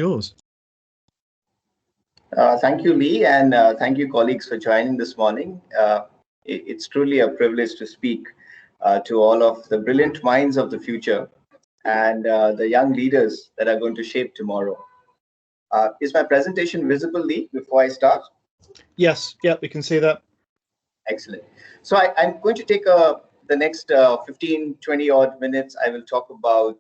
yours. Thank you, Lee, and thank you, colleagues, for joining this morning. It's truly a privilege to speak to all of the brilliant minds of the future and the young leaders that are going to shape tomorrow. Is my presentation visible, Lee, before I start? Yes, yeah, we can see that. Excellent. So I'm going to take the next 15, 20 odd minutes. I will talk about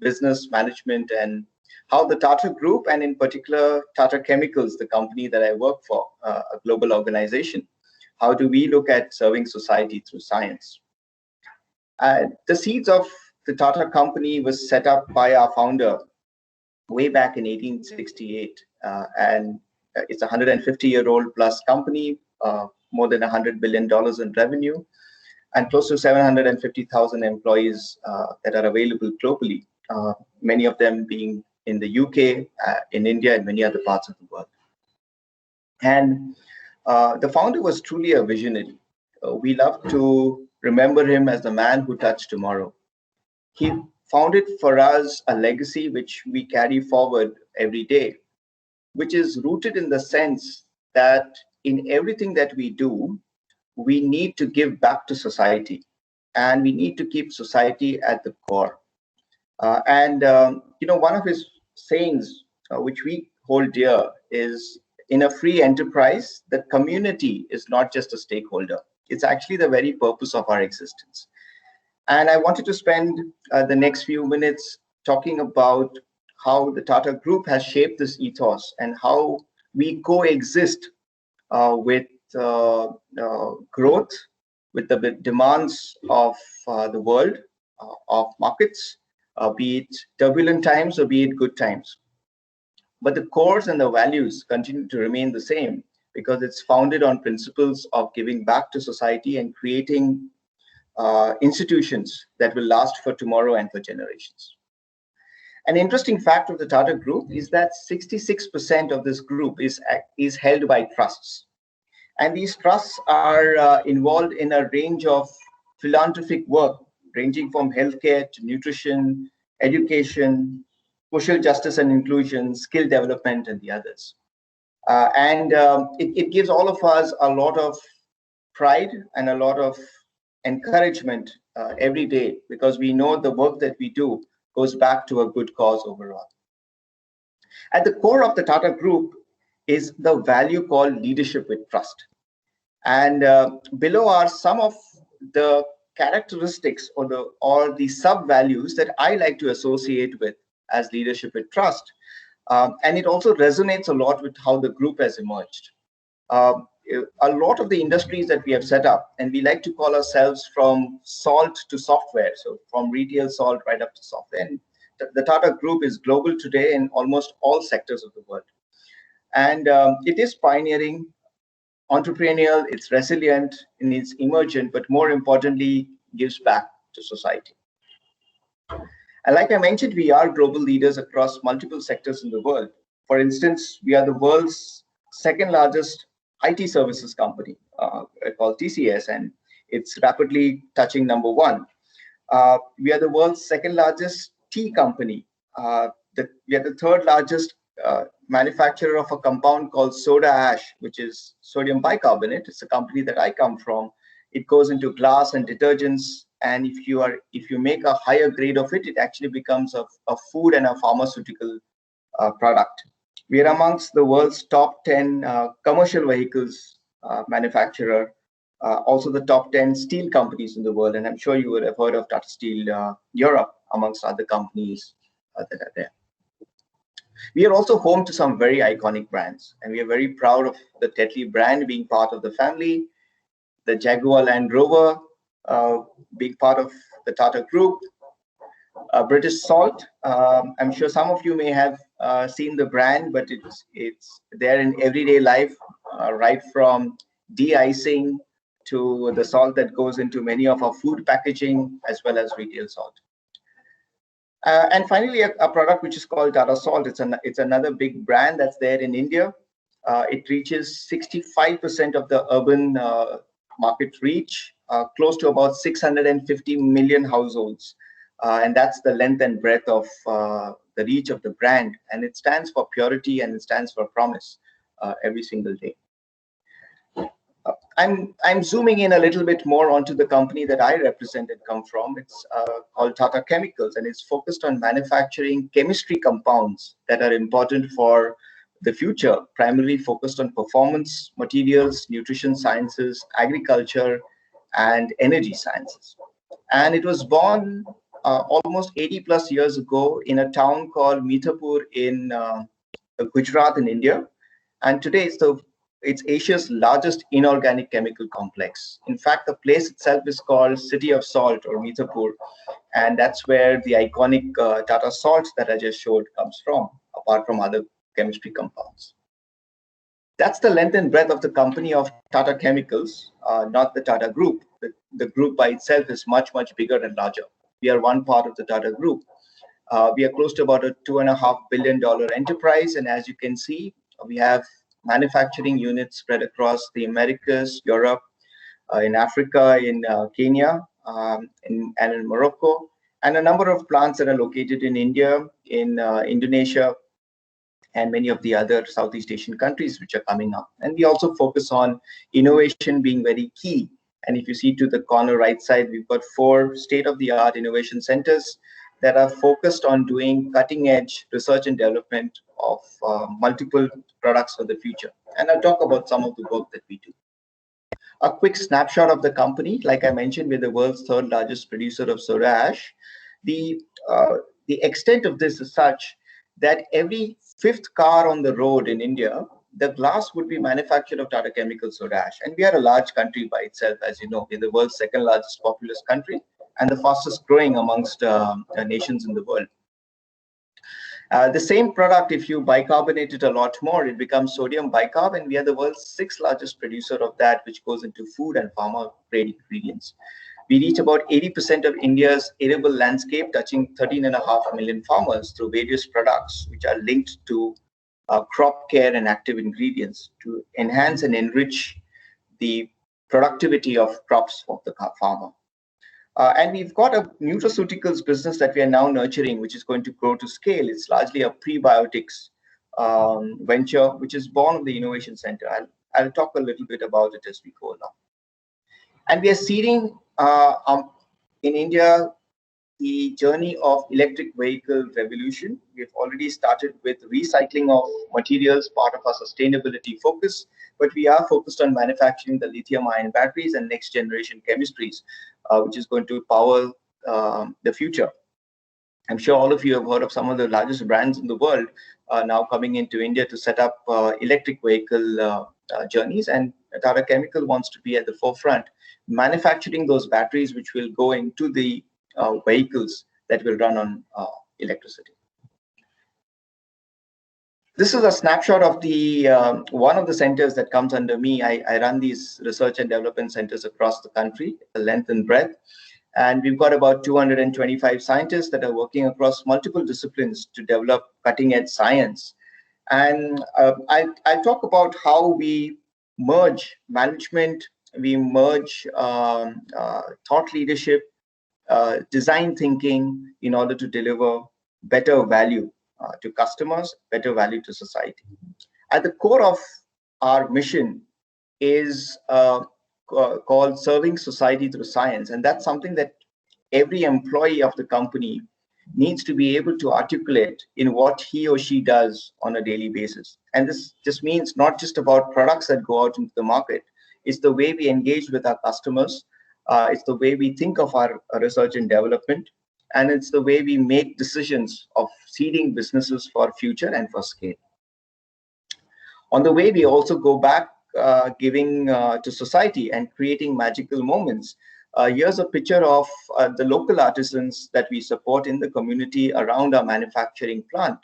business management and how the Tata Group, and in particular Tata Chemicals, the company that I work for, a global organization, how do we look at serving society through science? The seeds of the Tata company was set up by our founder way back in 1868, and it's a 150-year-old plus company, more than $100 billion in revenue, and close to 750,000 employees that are available globally, many of them being in the UK, in India, and many other parts of the world. And the founder was truly a visionary. We love to remember him as the man who touched tomorrow. He founded for us a legacy which we carry forward every day, which is rooted in the sense that in everything that we do, we need to give back to society, and we need to keep society at the core. One of his sayings, which we hold dear, is in a free enterprise, the community is not just a stakeholder. It's actually the very purpose of our existence. And I wanted to spend the next few minutes talking about how the Tata Group has shaped this ethos and how we coexist with growth, with the demands of the world, of markets, be it turbulent times or be it good times. But the cores and the values continue to remain the same because it's founded on principles of giving back to society and creating institutions that will last for tomorrow and for generations. An interesting fact of the Tata Group is that 66% of this group is held by trusts. And these trusts are involved in a range of philanthropic work, ranging from healthcare to nutrition, education, social justice and inclusion, skill development, and the others. It gives all of us a lot of pride and a lot of encouragement every day, because we know the work that we do goes back to a good cause overall. At the core of the Tata Group is the value called leadership with trust. And below are some of the characteristics or the sub-values that I like to associate with as leadership with trust. And it also resonates a lot with how the group has emerged. A lot of the industries that we have set up, and we like to call ourselves from salt to software, so from retail salt right up to software. And the Tata Group is global today in almost all sectors of the world. And it is pioneering, entrepreneurial, it's resilient, and it's emergent, but more importantly, gives back to society. And like I mentioned, we are global leaders across multiple sectors in the world. For instance, we are the world's second largest IT services company called TCS, and it's rapidly touching number one. We are the world's second largest tea company. We are the third largest manufacturer of a compound called soda ash, which is sodium bicarbonate. It's a company that I come from. It goes into glass and detergents, and if you make a higher grade of it, it actually becomes a food and a pharmaceutical product. We are amongst the world's top 10 commercial vehicles manufacturer, also the top 10 steel companies in the world, and I'm sure you would have heard of Tata Steel Europe, amongst other companies that are there. We are also home to some very iconic brands, and we are very proud of the Tetley brand being part of the family, the Jaguar Land Rover being part of the Tata Group, British Salt. I'm sure some of you may have seen the brand, but it's there in everyday life, right from de-icing to the salt that goes into many of our food packaging, as well as retail salt. And finally, a product which is called Tata Salt. It's another big brand that's there in India. It reaches 65% of the urban market reach, close to about 650 million households. and that's the length and breadth of the reach of the brand. And it stands for purity and it stands for promise every single day. I'm zooming in a little bit more onto the company that I represent and come from. It's called Tata Chemicals, and it's focused on manufacturing chemistry compounds that are important for the future, primarily focused on performance materials, nutrition sciences, agriculture, and energy sciences. And it was born almost 80 plus years ago in a town called Mithapur in Gujarat in India. And today it's Asia's largest inorganic chemical complex. In fact, the place itself is called City of Salt or Mithapur, and that's where the iconic Tata Salt that I just showed comes from, apart from other chemistry compounds. That's the length and breadth of the company of Tata Chemicals, not the Tata Group. The group by itself is much, much bigger and larger. We are one part of the Tata Group. We are close to about a $2.5 billion enterprise. And as you can see, we have manufacturing units spread across the Americas, Europe, in Africa, in Kenya, and in Morocco, and a number of plants that are located in India, in Indonesia, and many of the other Southeast Asian countries which are coming up. And we also focus on innovation being very key. And if you see to the corner right side, we've got 4 state-of-the-art innovation centers that are focused on doing cutting-edge research and development of multiple products for the future. And I'll talk about some of the work that we do. A quick snapshot of the company. Like I mentioned, we're the world's 3rd largest producer of soda ash. The extent of this is such that every 5th car on the road in India, the glass would be manufactured of Tata Chemicals soda ash. And we are a large country by itself, as you know. We're the world's 2nd largest populous country and the fastest growing amongst nations in the world. The same product, if you bicarbonate it a lot more, it becomes sodium bicarb, and we are the world's 6th largest producer of that, which goes into food and pharma grade ingredients. We reach about 80% of India's arable landscape, touching 13.5 million farmers through various products which are linked to crop care and active ingredients to enhance and enrich the productivity of crops of the farmer. And we've got a nutraceuticals business that we are now nurturing, which is going to grow to scale. It's largely a prebiotics venture, which is born of the Innovation Center. I'll talk a little bit about it as we go along. And we are seeding in India the journey of electric vehicle revolution. We've already started with recycling of materials, part of our sustainability focus, but we are focused on manufacturing the lithium-ion batteries and next generation chemistries, which is going to power the future. I'm sure all of you have heard of some of the largest brands in the world now coming into India to set up electric vehicle journeys, and Tata Chemical wants to be at the forefront, manufacturing those batteries which will go into the vehicles that will run on electricity. This is a snapshot of the one of the centers that comes under me. I run these research and development centers across the country, the length and breadth. And we've got about 225 scientists that are working across multiple disciplines to develop cutting edge science. And I'll talk about how we merge management, we merge thought leadership, design thinking in order to deliver better value to customers, better value to society. At the core of our mission is called serving society through science. And that's something that every employee of the company needs to be able to articulate in what he or she does on a daily basis. And this just means not just about products that go out into the market. It's the way we engage with our customers. It's the way we think of our research and development. And it's the way we make decisions of seeding businesses for future and for scale. On the way, we also go back giving to society and creating magical moments. Here's a picture of the local artisans that we support in the community around our manufacturing plant.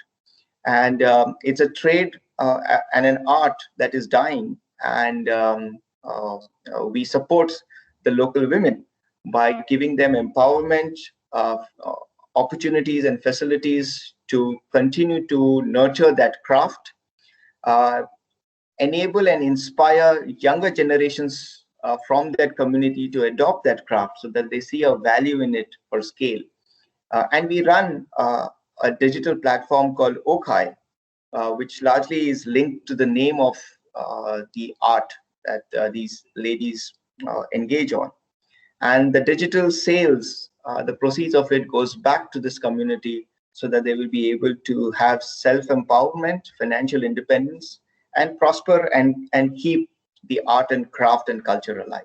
And it's a trade and an art that is dying. And we support the local women by giving them empowerment, opportunities and facilities to continue to nurture that craft, enable and inspire younger generations from that community to adopt that craft so that they see a value in it for scale. And we run a digital platform called Okai, which largely is linked to the name of the art that these ladies engage on. And the digital sales, the proceeds of it goes back to this community so that they will be able to have self-empowerment, financial independence, and prosper and keep the art and craft and culture alive.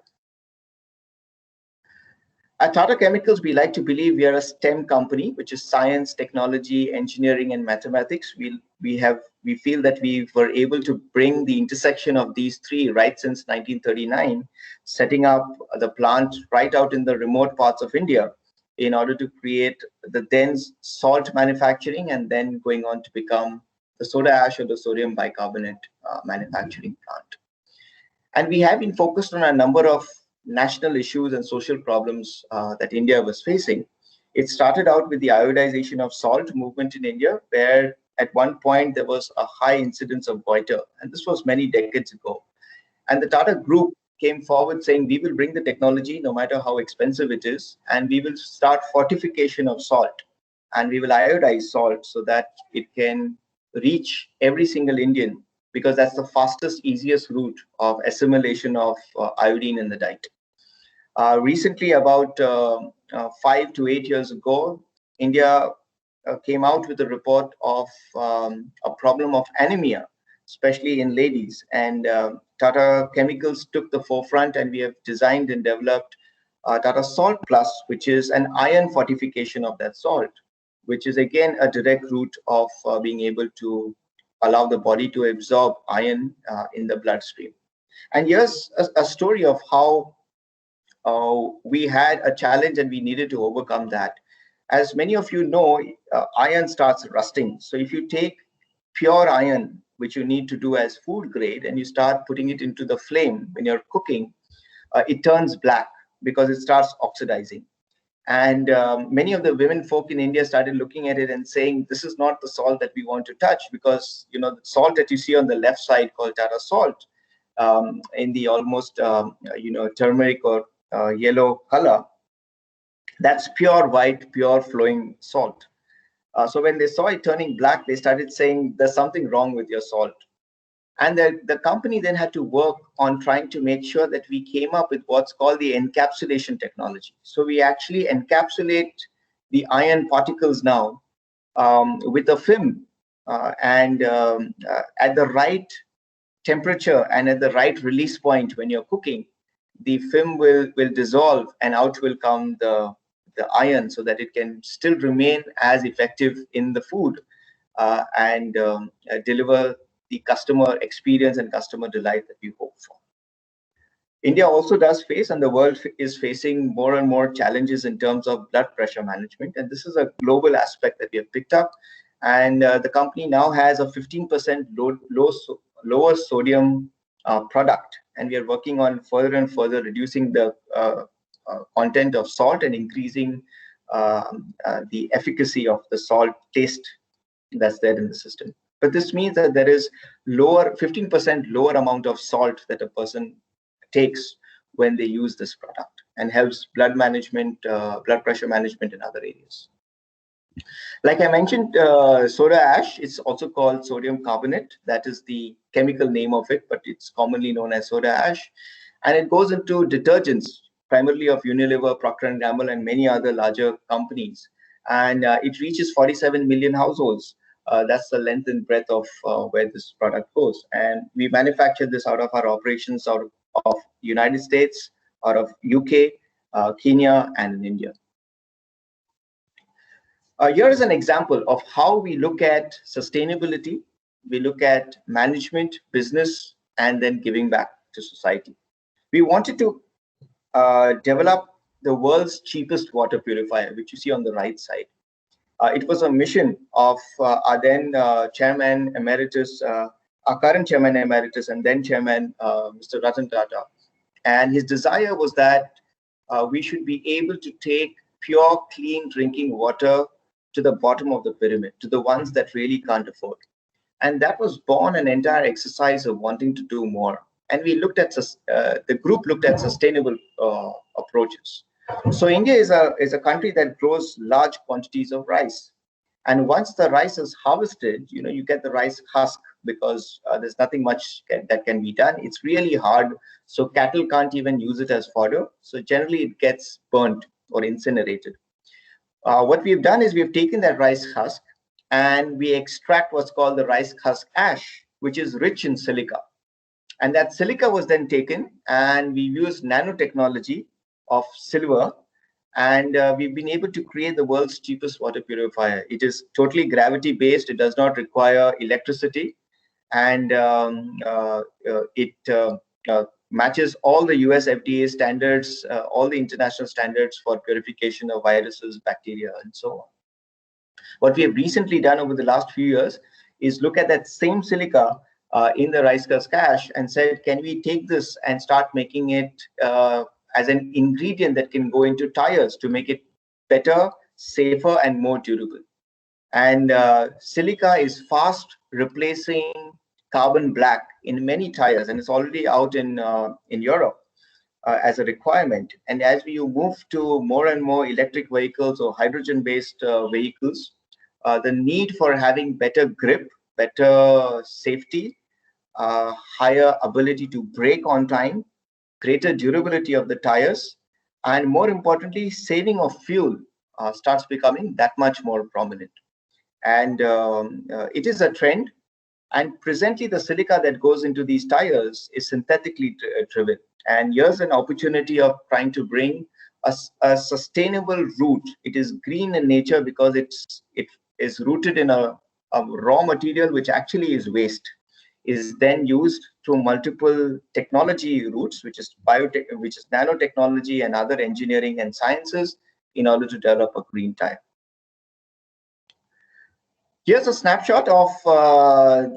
At Tata Chemicals, we like to believe we are a STEM company, which is science, technology, engineering, and mathematics. We feel that we were able to bring the intersection of these three right since 1939, setting up the plant right out in the remote parts of India in order to create the then salt manufacturing and then going on to become the soda ash or the sodium bicarbonate manufacturing plant. And we have been focused on a number of national issues and social problems that India was facing. It started out with the iodization of salt movement in India, where at one point there was a high incidence of goiter, and this was many decades ago. And the Tata Group came forward saying, we will bring the technology no matter how expensive it is, and we will start fortification of salt, and we will iodize salt so that it can reach every single Indian, because that's the fastest, easiest route of assimilation of iodine in the diet. Recently, about 5 to 8 years ago, India came out with a report of a problem of anemia, especially in ladies. And Tata Chemicals took the forefront, and we have designed and developed Tata Salt Plus, which is an iron fortification of that salt, which is again a direct route of being able to allow the body to absorb iron in the bloodstream. And here's a story of how we had a challenge and we needed to overcome that. As many of you know, iron starts rusting. So if you take pure iron, which you need to do as food grade, and you start putting it into the flame when you're cooking, it turns black because it starts oxidizing. And many of the women folk in India started looking at it and saying, this is not the salt that we want to touch, because the salt that you see on the left side called Tata Salt, in the almost turmeric or yellow color, that's pure white, pure flowing salt. So when they saw it turning black, they started saying, there's something wrong with your salt. And the company then had to work on trying to make sure that we came up with what's called the encapsulation technology. So we actually encapsulate the iron particles now with a film, and at the right temperature and at the right release point when you're cooking, the film will dissolve and out will come the iron, so that it can still remain as effective in the food and deliver the customer experience and customer delight that we hope for. India also does face, and the world is facing, more and more challenges in terms of blood pressure management. And this is a global aspect that we have picked up. And the company now has a 15% lower sodium product. And we are working on further and further reducing the content of salt and increasing the efficacy of the salt taste that's there in the system. But this means that there is 15% lower amount of salt that a person takes when they use this product, and helps blood management, blood pressure management in other areas. Like I mentioned, soda ash, it's also called sodium carbonate. That is the chemical name of it, but it's commonly known as soda ash. And it goes into detergents, primarily of Unilever, Procter & Gamble, and many other larger companies. And it reaches 47 million households. That's the length and breadth of where this product goes. And we manufacture this out of our operations out of United States, out of UK, Kenya, and in India. Here is an example of how we look at sustainability. We look at management, business, and then giving back to society. We wanted to develop the world's cheapest water purifier, which you see on the right side. It was a mission of our then chairman emeritus, our current chairman emeritus, and then chairman, Mr. Ratan Tata. And his desire was that we should be able to take pure, clean drinking water to the bottom of the pyramid, to the ones that really can't afford. And that was born an entire exercise of wanting to do more. And we looked at, the group looked at sustainable approaches. So India is a country that grows large quantities of rice. And once the rice is harvested, you get the rice husk because there's nothing much that can be done. It's really hard. So cattle can't even use it as fodder. So generally it gets burnt or incinerated. What we've done is we've taken that rice husk and we extract what's called the rice husk ash, which is rich in silica. And that silica was then taken and we used nanotechnology of silver, and we've been able to create the world's cheapest water purifier. It is totally gravity based. It does not require electricity, and it matches all the US FDA standards, all the international standards for purification of viruses, bacteria, and so on. What we have recently done over the last few years is look at that same silica in the rice husk ash and said, can we take this and start making it as an ingredient that can go into tires to make it better, safer, and more durable. And silica is fast replacing carbon black in many tires, and it's already out in Europe as a requirement. And as we move to more and more electric vehicles or hydrogen-based vehicles, the need for having better grip, better safety, higher ability to brake on time, greater durability of the tires, and more importantly, saving of fuel starts becoming that much more prominent. And it is a trend. And presently, the silica that goes into these tires is synthetically driven. And here's an opportunity of trying to bring a sustainable route. It is green in nature because it is rooted in a raw material which actually is waste, is then used through multiple technology routes, which is biotech, which is nanotechnology and other engineering and sciences, in order to develop a green tire. Here's a snapshot of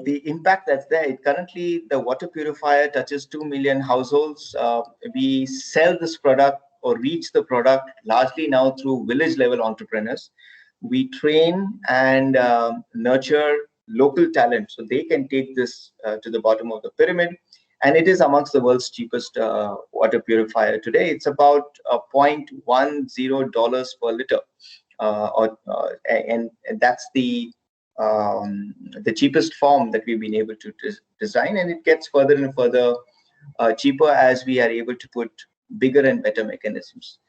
the impact that's there. Currently, the water purifier touches 2 million households. We sell this product or reach the product largely now through village level entrepreneurs. We train and nurture local talent so they can take this to the bottom of the pyramid. And it is amongst the world's cheapest water purifier today. It's about $0.10 per liter. And that's the cheapest form that we've been able to design, and it gets further and further cheaper as we are able to put bigger and better mechanisms.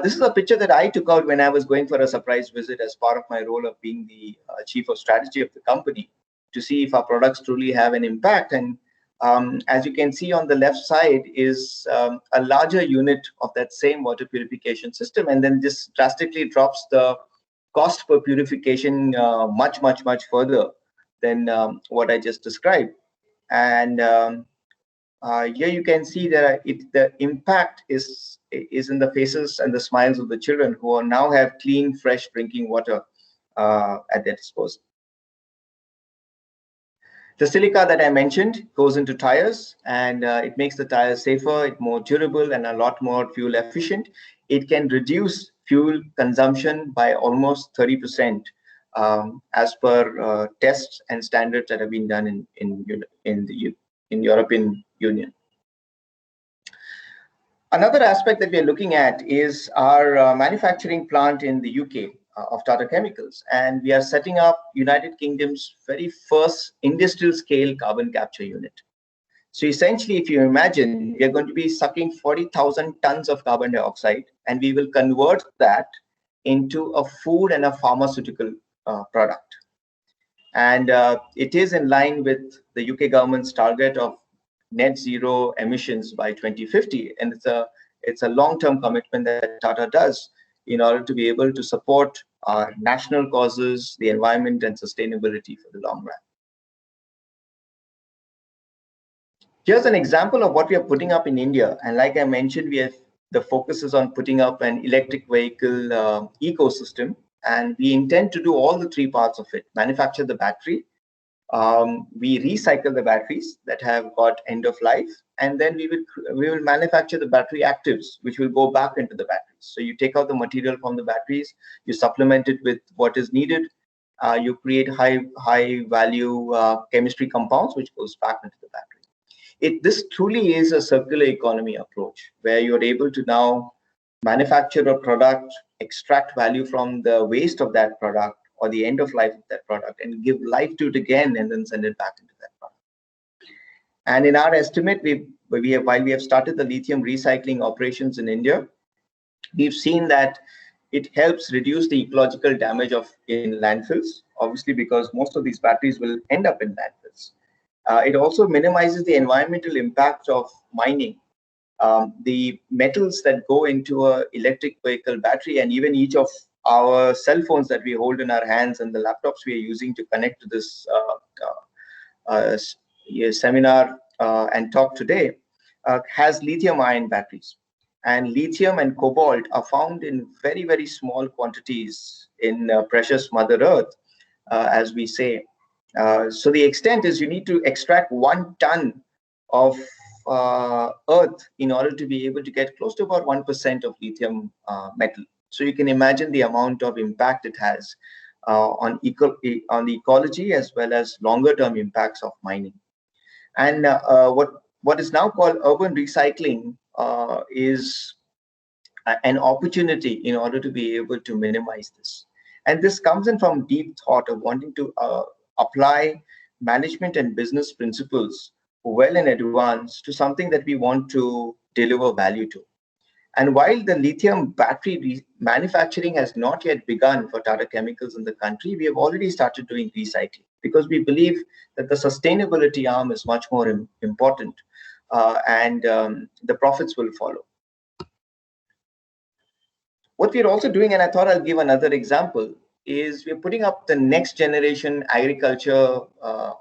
This is a picture that I took out when I was going for a surprise visit as part of my role of being the chief of strategy of the company, to see if our products truly have an impact. And as you can see on the left side is a larger unit of that same water purification system, and then this drastically drops the cost per purification much further than what I just described. And here you can see that the impact is in the faces and the smiles of the children who now have clean, fresh drinking water at their disposal. The silica that I mentioned goes into tires, and it makes the tires safer, more durable, and a lot more fuel efficient. It can reduce fuel consumption by almost 30%, as per tests and standards that have been done in European Union. Another aspect that we are looking at is our manufacturing plant in the UK of Tata Chemicals, and we are setting up United Kingdom's very first industrial scale carbon capture unit. So essentially, if you imagine, we are going to be sucking 40,000 tons of carbon dioxide, and we will convert that into a food and a pharmaceutical product. And it is in line with the UK government's target of net zero emissions by 2050. And it's a long-term commitment that Tata does in order to be able to support our national causes, the environment, and sustainability for the long run. Here's an example of what we are putting up in India. And like I mentioned, the focus is on putting up an electric vehicle ecosystem. And we intend to do all the three parts of it: manufacture the battery, we recycle the batteries that have got end of life, and then we will manufacture the battery actives, which will go back into the batteries. So you take out the material from the batteries, you supplement it with what is needed, you create high value chemistry compounds, which goes back into the battery. This truly is a circular economy approach, where you're able to now manufacture a product, extract value from the waste of that product or the end of life of that product, and give life to it again, and then send it back into that product. And in our estimate, while we have started the lithium recycling operations in India, we've seen that it helps reduce the ecological damage in landfills, obviously because most of these batteries will end up in landfills. It also minimizes the environmental impact of mining. The metals that go into an electric vehicle battery, and even each of our cell phones that we hold in our hands and the laptops we are using to connect to this seminar and talk today, has lithium ion batteries. And lithium and cobalt are found in very, very small quantities in precious Mother Earth, as we say. So the extent is you need to extract 1 ton of earth in order to be able to get close to about 1% of lithium metal. So you can imagine the amount of impact it has on the ecology, as well as longer term impacts of mining. And what is now called urban recycling is an opportunity in order to be able to minimize this. And this comes in from deep thought of wanting to apply management and business principles well in advance to something that we want to deliver value to. And while the lithium battery manufacturing has not yet begun for Tata Chemicals in the country, we have already started doing recycling, because we believe that the sustainability arm is much more important, and the profits will follow. What we're also doing, and I thought I'll give another example, is we're putting up the next generation agriculture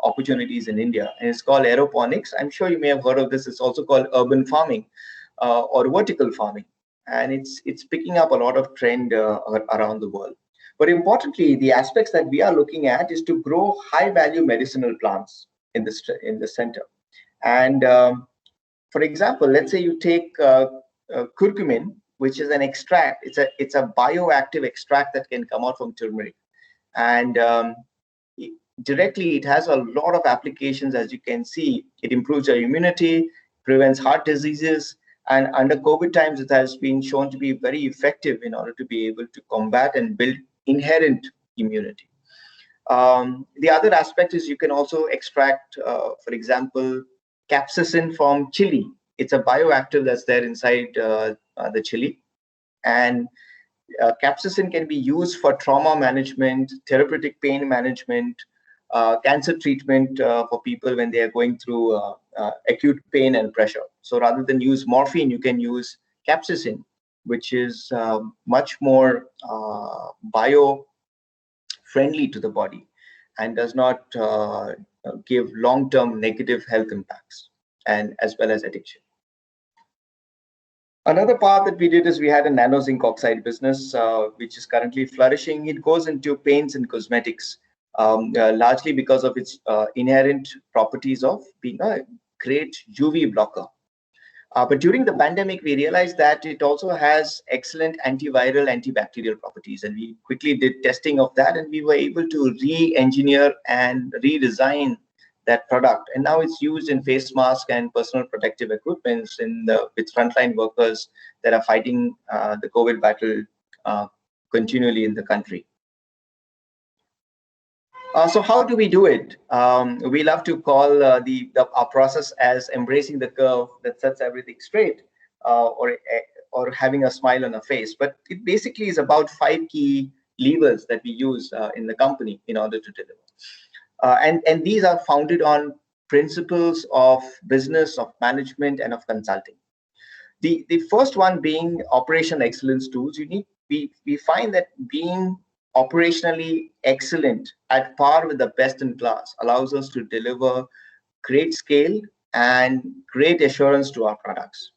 opportunities in India, and it's called aeroponics. I'm sure you may have heard of this. It's also called urban farming or vertical farming, and it's picking up a lot of trend around the world. But importantly, the aspects that we are looking at is to grow high value medicinal plants in the center. And for example, let's say you take curcumin, which is an extract. It's a bioactive extract that can come out from turmeric, and directly it has a lot of applications. As you can see, it improves your immunity, prevents heart diseases, and under COVID times, it has been shown to be very effective in order to be able to combat and build inherent immunity. The other aspect is you can also extract, for example, capsaicin from chili. It's a bioactive that's there inside the chili, and capsaicin can be used for trauma management, therapeutic pain management, cancer treatment for people when they are going through acute pain and pressure. So rather than use morphine, you can use capsaicin, which is much more bio-friendly to the body and does not give long-term negative health impacts, and as well as addiction. Another part that we did is we had a nano zinc oxide business, which is currently flourishing. It goes into paints and cosmetics, largely because of its inherent properties of being a great UV blocker. But during the pandemic, we realized that it also has excellent antiviral, antibacterial properties. And we quickly did testing of that, and we were able to re-engineer and redesign that product. And now it's used in face masks and personal protective equipment with frontline workers that are fighting the COVID battle continually in the country. So how do we do it? We love to call our process as embracing the curve that sets everything straight, or having a smile on our face. But it basically is about 5 key levers that we use in the company in order to deliver. And these are founded on principles of business, of management, and of consulting. The first one being operational excellence tools. We find that being operationally excellent at par with the best in class allows us to deliver great scale and great assurance to our products.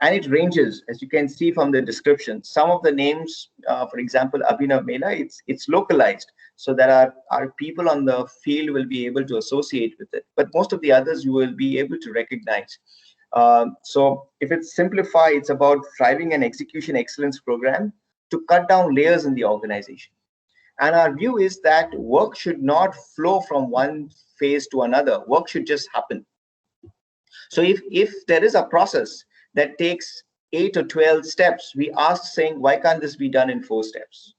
And it ranges, as you can see from the description. Some of the names, for example, Abhinav Mela, it's localized, so that our people on the field will be able to associate with it. But most of the others you will be able to recognize. So if it's simplified, it's about driving an execution excellence program to cut down layers in the organization. And our view is that work should not flow from one phase to another. Work should just happen. So if there is a process that takes 8 or 12 steps, we ask saying, why can't this be done in 4 steps?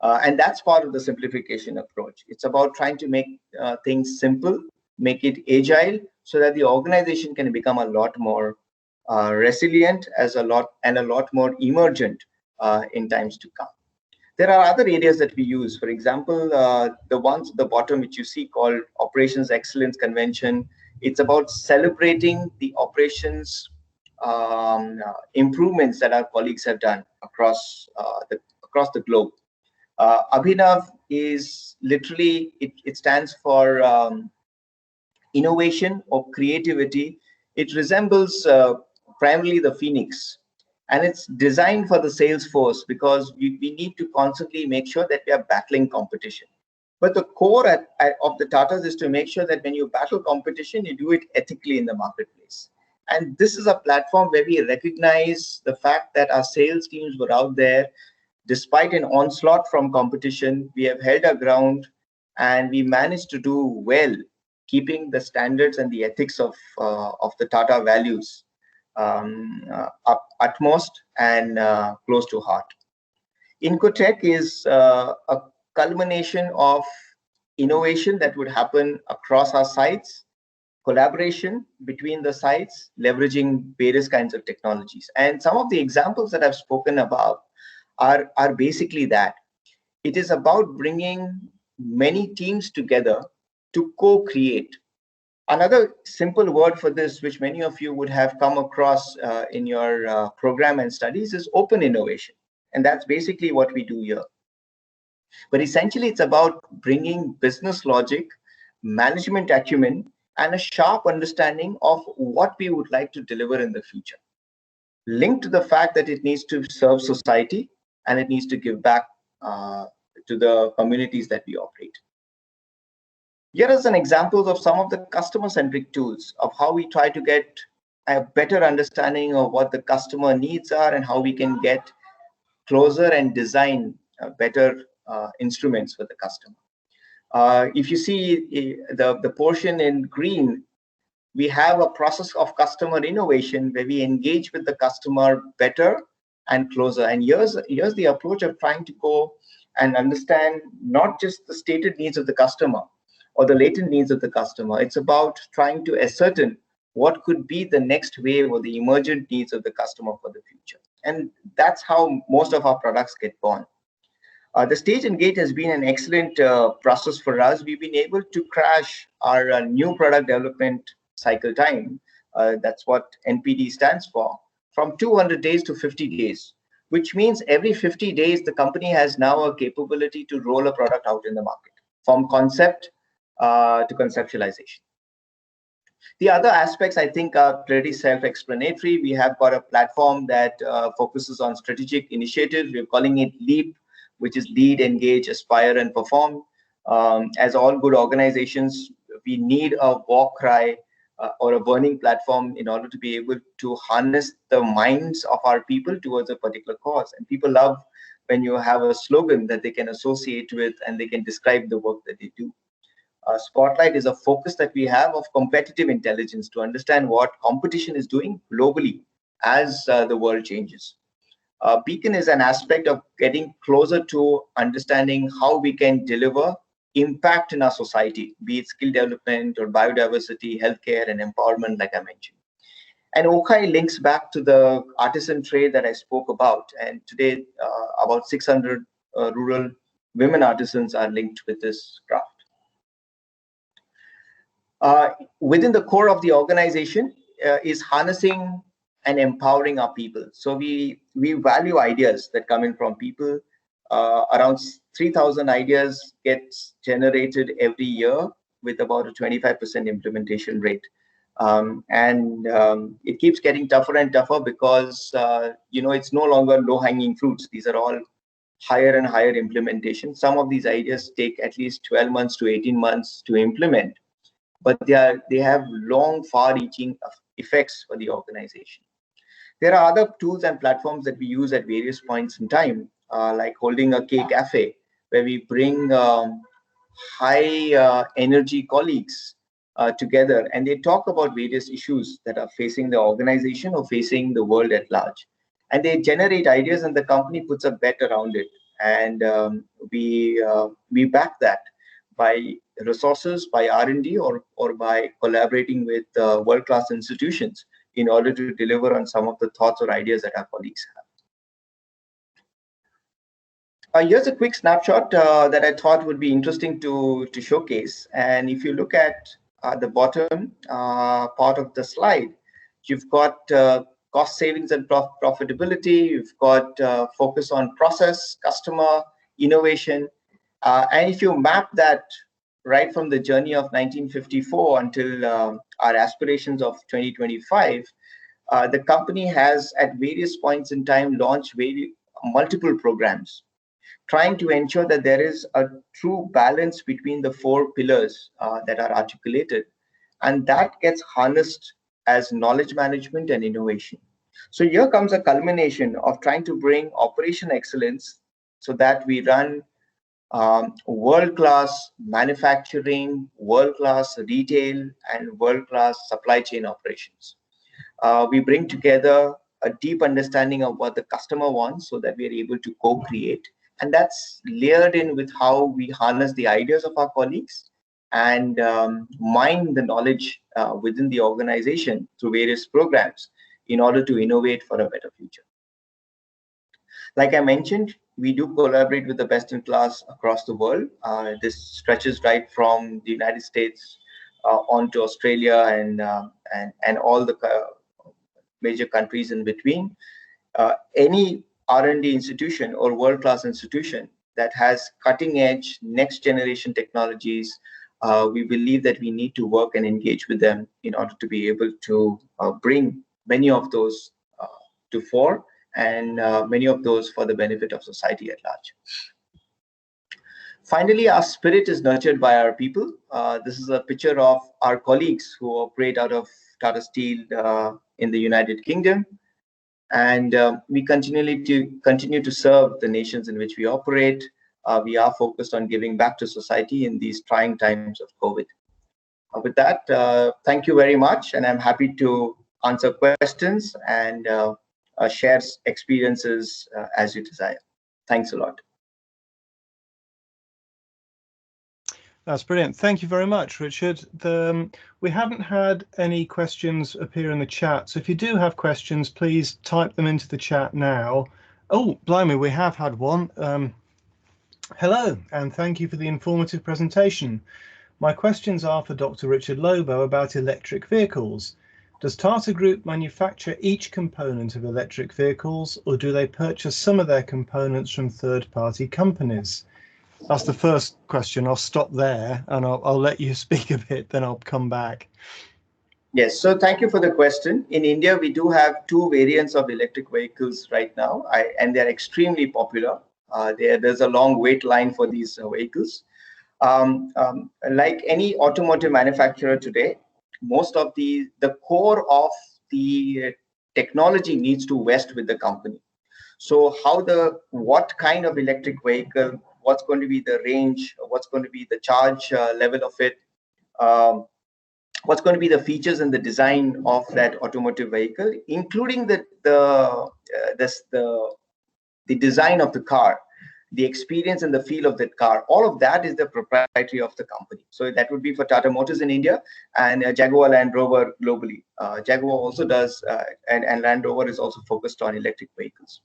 And that's part of the simplification approach. It's about trying to make things simple, make it agile, so that the organization can become a lot more resilient and a lot more emergent in times to come. There are other areas that we use. For example, the ones at the bottom, which you see called Operations Excellence Convention. It's about celebrating the operations improvements that our colleagues have done across the globe. Abhinav is literally, it stands for innovation or creativity. It resembles primarily the phoenix, and it's designed for the sales force because we need to constantly make sure that we are battling competition. But the core of the Tatas is to make sure that when you battle competition, you do it ethically in the marketplace. And this is a platform where we recognize the fact that our sales teams were out there. Despite an onslaught from competition, we have held our ground and we managed to do well, keeping the standards and the ethics of the Tata values utmost and close to heart. Incotech is a culmination of innovation that would happen across our sites, collaboration between the sites, leveraging various kinds of technologies. And some of the examples that I've spoken about are basically that. It is about bringing many teams together to co-create. Another simple word for this, which many of you would have come across in your program and studies, is open innovation. And that's basically what we do here. But essentially, it's about bringing business logic, management acumen, and a sharp understanding of what we would like to deliver in the future, linked to the fact that it needs to serve society and it needs to give back to the communities that we operate. Here is an example of some of the customer-centric tools of how we try to get a better understanding of what the customer needs are and how we can get closer and design better instruments for the customer. If you see the portion in green, we have a process of customer innovation where we engage with the customer better and closer. And here's the approach of trying to go and understand not just the stated needs of the customer or the latent needs of the customer. It's about trying to ascertain what could be the next wave or the emergent needs of the customer for the future. And that's how most of our products get born. The stage and gate has been an excellent process for us. We've been able to crash our new product development cycle time. That's what NPD stands for, from 200 days to 50 days, which means every 50 days, the company has now a capability to roll a product out in the market, from concept to conceptualization. The other aspects, I think, are pretty self-explanatory. We have got a platform that focuses on strategic initiatives. We're calling it LEAP, which is lead, engage, aspire, and perform. As all good organizations, we need a war cry or a burning platform in order to be able to harness the minds of our people towards a particular cause. And people love when you have a slogan that they can associate with and they can describe the work that they do. Spotlight is a focus that we have of competitive intelligence to understand what competition is doing globally as the world changes. Beacon is an aspect of getting closer to understanding how we can deliver impact in our society, be it skill development or biodiversity, healthcare, and empowerment, like I mentioned. And Okai links back to the artisan trade that I spoke about. And today, about 600 rural women artisans are linked with this craft. Within the core of the organization is harnessing and empowering our people. So we value ideas that come in from people. Around 3,000 ideas gets generated every year with about a 25% implementation rate. It keeps getting tougher and tougher because it's no longer low-hanging fruits. These are all higher and higher implementation. Some of these ideas take at least 12 months to 18 months to implement, but they have long, far-reaching effects for the organization. There are other tools and platforms that we use at various points in time, like holding a K cafe, where we bring high energy colleagues together, and they talk about various issues that are facing the organization or facing the world at large. and they generate ideas, and the company puts a bet around it, and we back that by resources, by R&D, or by collaborating with world-class institutions in order to deliver on some of the thoughts or ideas that our colleagues have. Here's a quick snapshot that I thought would be interesting to showcase. And if you look at the bottom part of the slide, you've got cost savings and profitability. You've got focus on process, customer, innovation. And if you map that right from the journey of 1954 until our aspirations of 2025, the company has at various points in time launched multiple programs, trying to ensure that there is a true balance between the four pillars that are articulated, and that gets harnessed as knowledge management and innovation. So here comes a culmination of trying to bring operation excellence so that we run world-class manufacturing, world-class retail, and world-class supply chain operations. We bring together a deep understanding of what the customer wants so that we are able to co-create. And that's layered in with how we harness the ideas of our colleagues and mine the knowledge within the organization through various programs in order to innovate for a better future. Like I mentioned, we do collaborate with the best in class across the world. This stretches right from the United States on to Australia and all the major countries in between. Any R&D institution or world-class institution that has cutting-edge, next-generation technologies, we believe that we need to work and engage with them in order to be able to bring many of those to fore, and many of those for the benefit of society at large. Finally, our spirit is nurtured by our people. This is a picture of our colleagues who operate out of Tata Steel in the United Kingdom. And we continue to serve the nations in which we operate. We are focused on giving back to society in these trying times of COVID. With that, thank you very much, and I'm happy to answer questions and share experiences as you desire. Thanks a lot. That's brilliant. Thank you very much, Richard. We haven't had any questions appear in the chat, so if you do have questions, please type them into the chat now. Oh, blimey, we have had one. Hello, and thank you for the informative presentation. My questions are for Dr. Richard Lobo about electric vehicles. Does Tata Group manufacture each component of electric vehicles, or do they purchase some of their components from third-party companies? That's the first question. I'll stop there and I'll let you speak a bit, then I'll come back. Yes, so thank you for the question. In India, we do have two variants of electric vehicles right now, and they're extremely popular. There's a long wait line for these vehicles. Like any automotive manufacturer today, most of the core of the technology needs to vest with the company. So what kind of electric vehicle, what's going to be the range, what's going to be the charge level of it, what's going to be the features and the design of that automotive vehicle, including the design of the car, the experience and the feel of that car, all of that is the proprietary of the company. So that would be for Tata Motors in India and Jaguar Land Rover globally. Jaguar also does, and Land Rover is also focused on electric vehicles.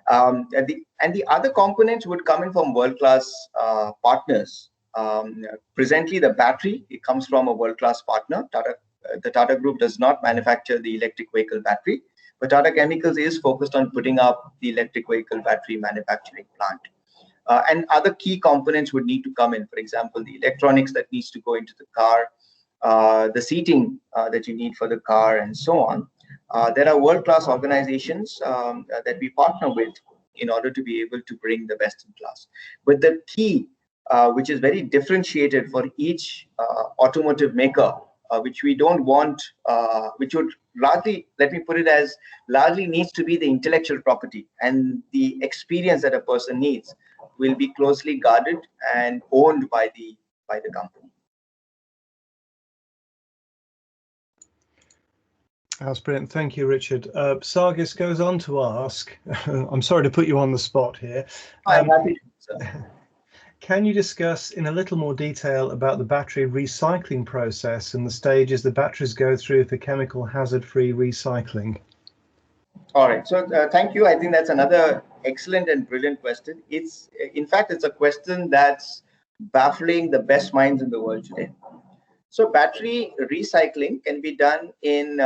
And the other components would come in from world-class partners. Presently, the battery, it comes from a world-class partner. The Tata Group does not manufacture the electric vehicle battery, but Tata Chemicals is focused on putting up the electric vehicle battery manufacturing plant. And other key components would need to come in. For example, the electronics that needs to go into the car, the seating that you need for the car, and so on. There are world-class organizations that we partner with in order to be able to bring the best in class. But the key, which is very differentiated for each automotive maker, which we don't want, which would largely, let me put it as, largely needs to be the intellectual property, and the experience that a person needs will be closely guarded and owned by the company. That's brilliant. Thank you, Richard. Sargis goes on to ask, I'm sorry to put you on the spot here. I'm happy to, sir. Can you discuss in a little more detail about the battery recycling process and the stages the batteries go through for chemical hazard-free recycling? All right. So thank you. I think that's another excellent and brilliant question. In fact, it's a question that's baffling the best minds in the world today. So battery recycling can be done in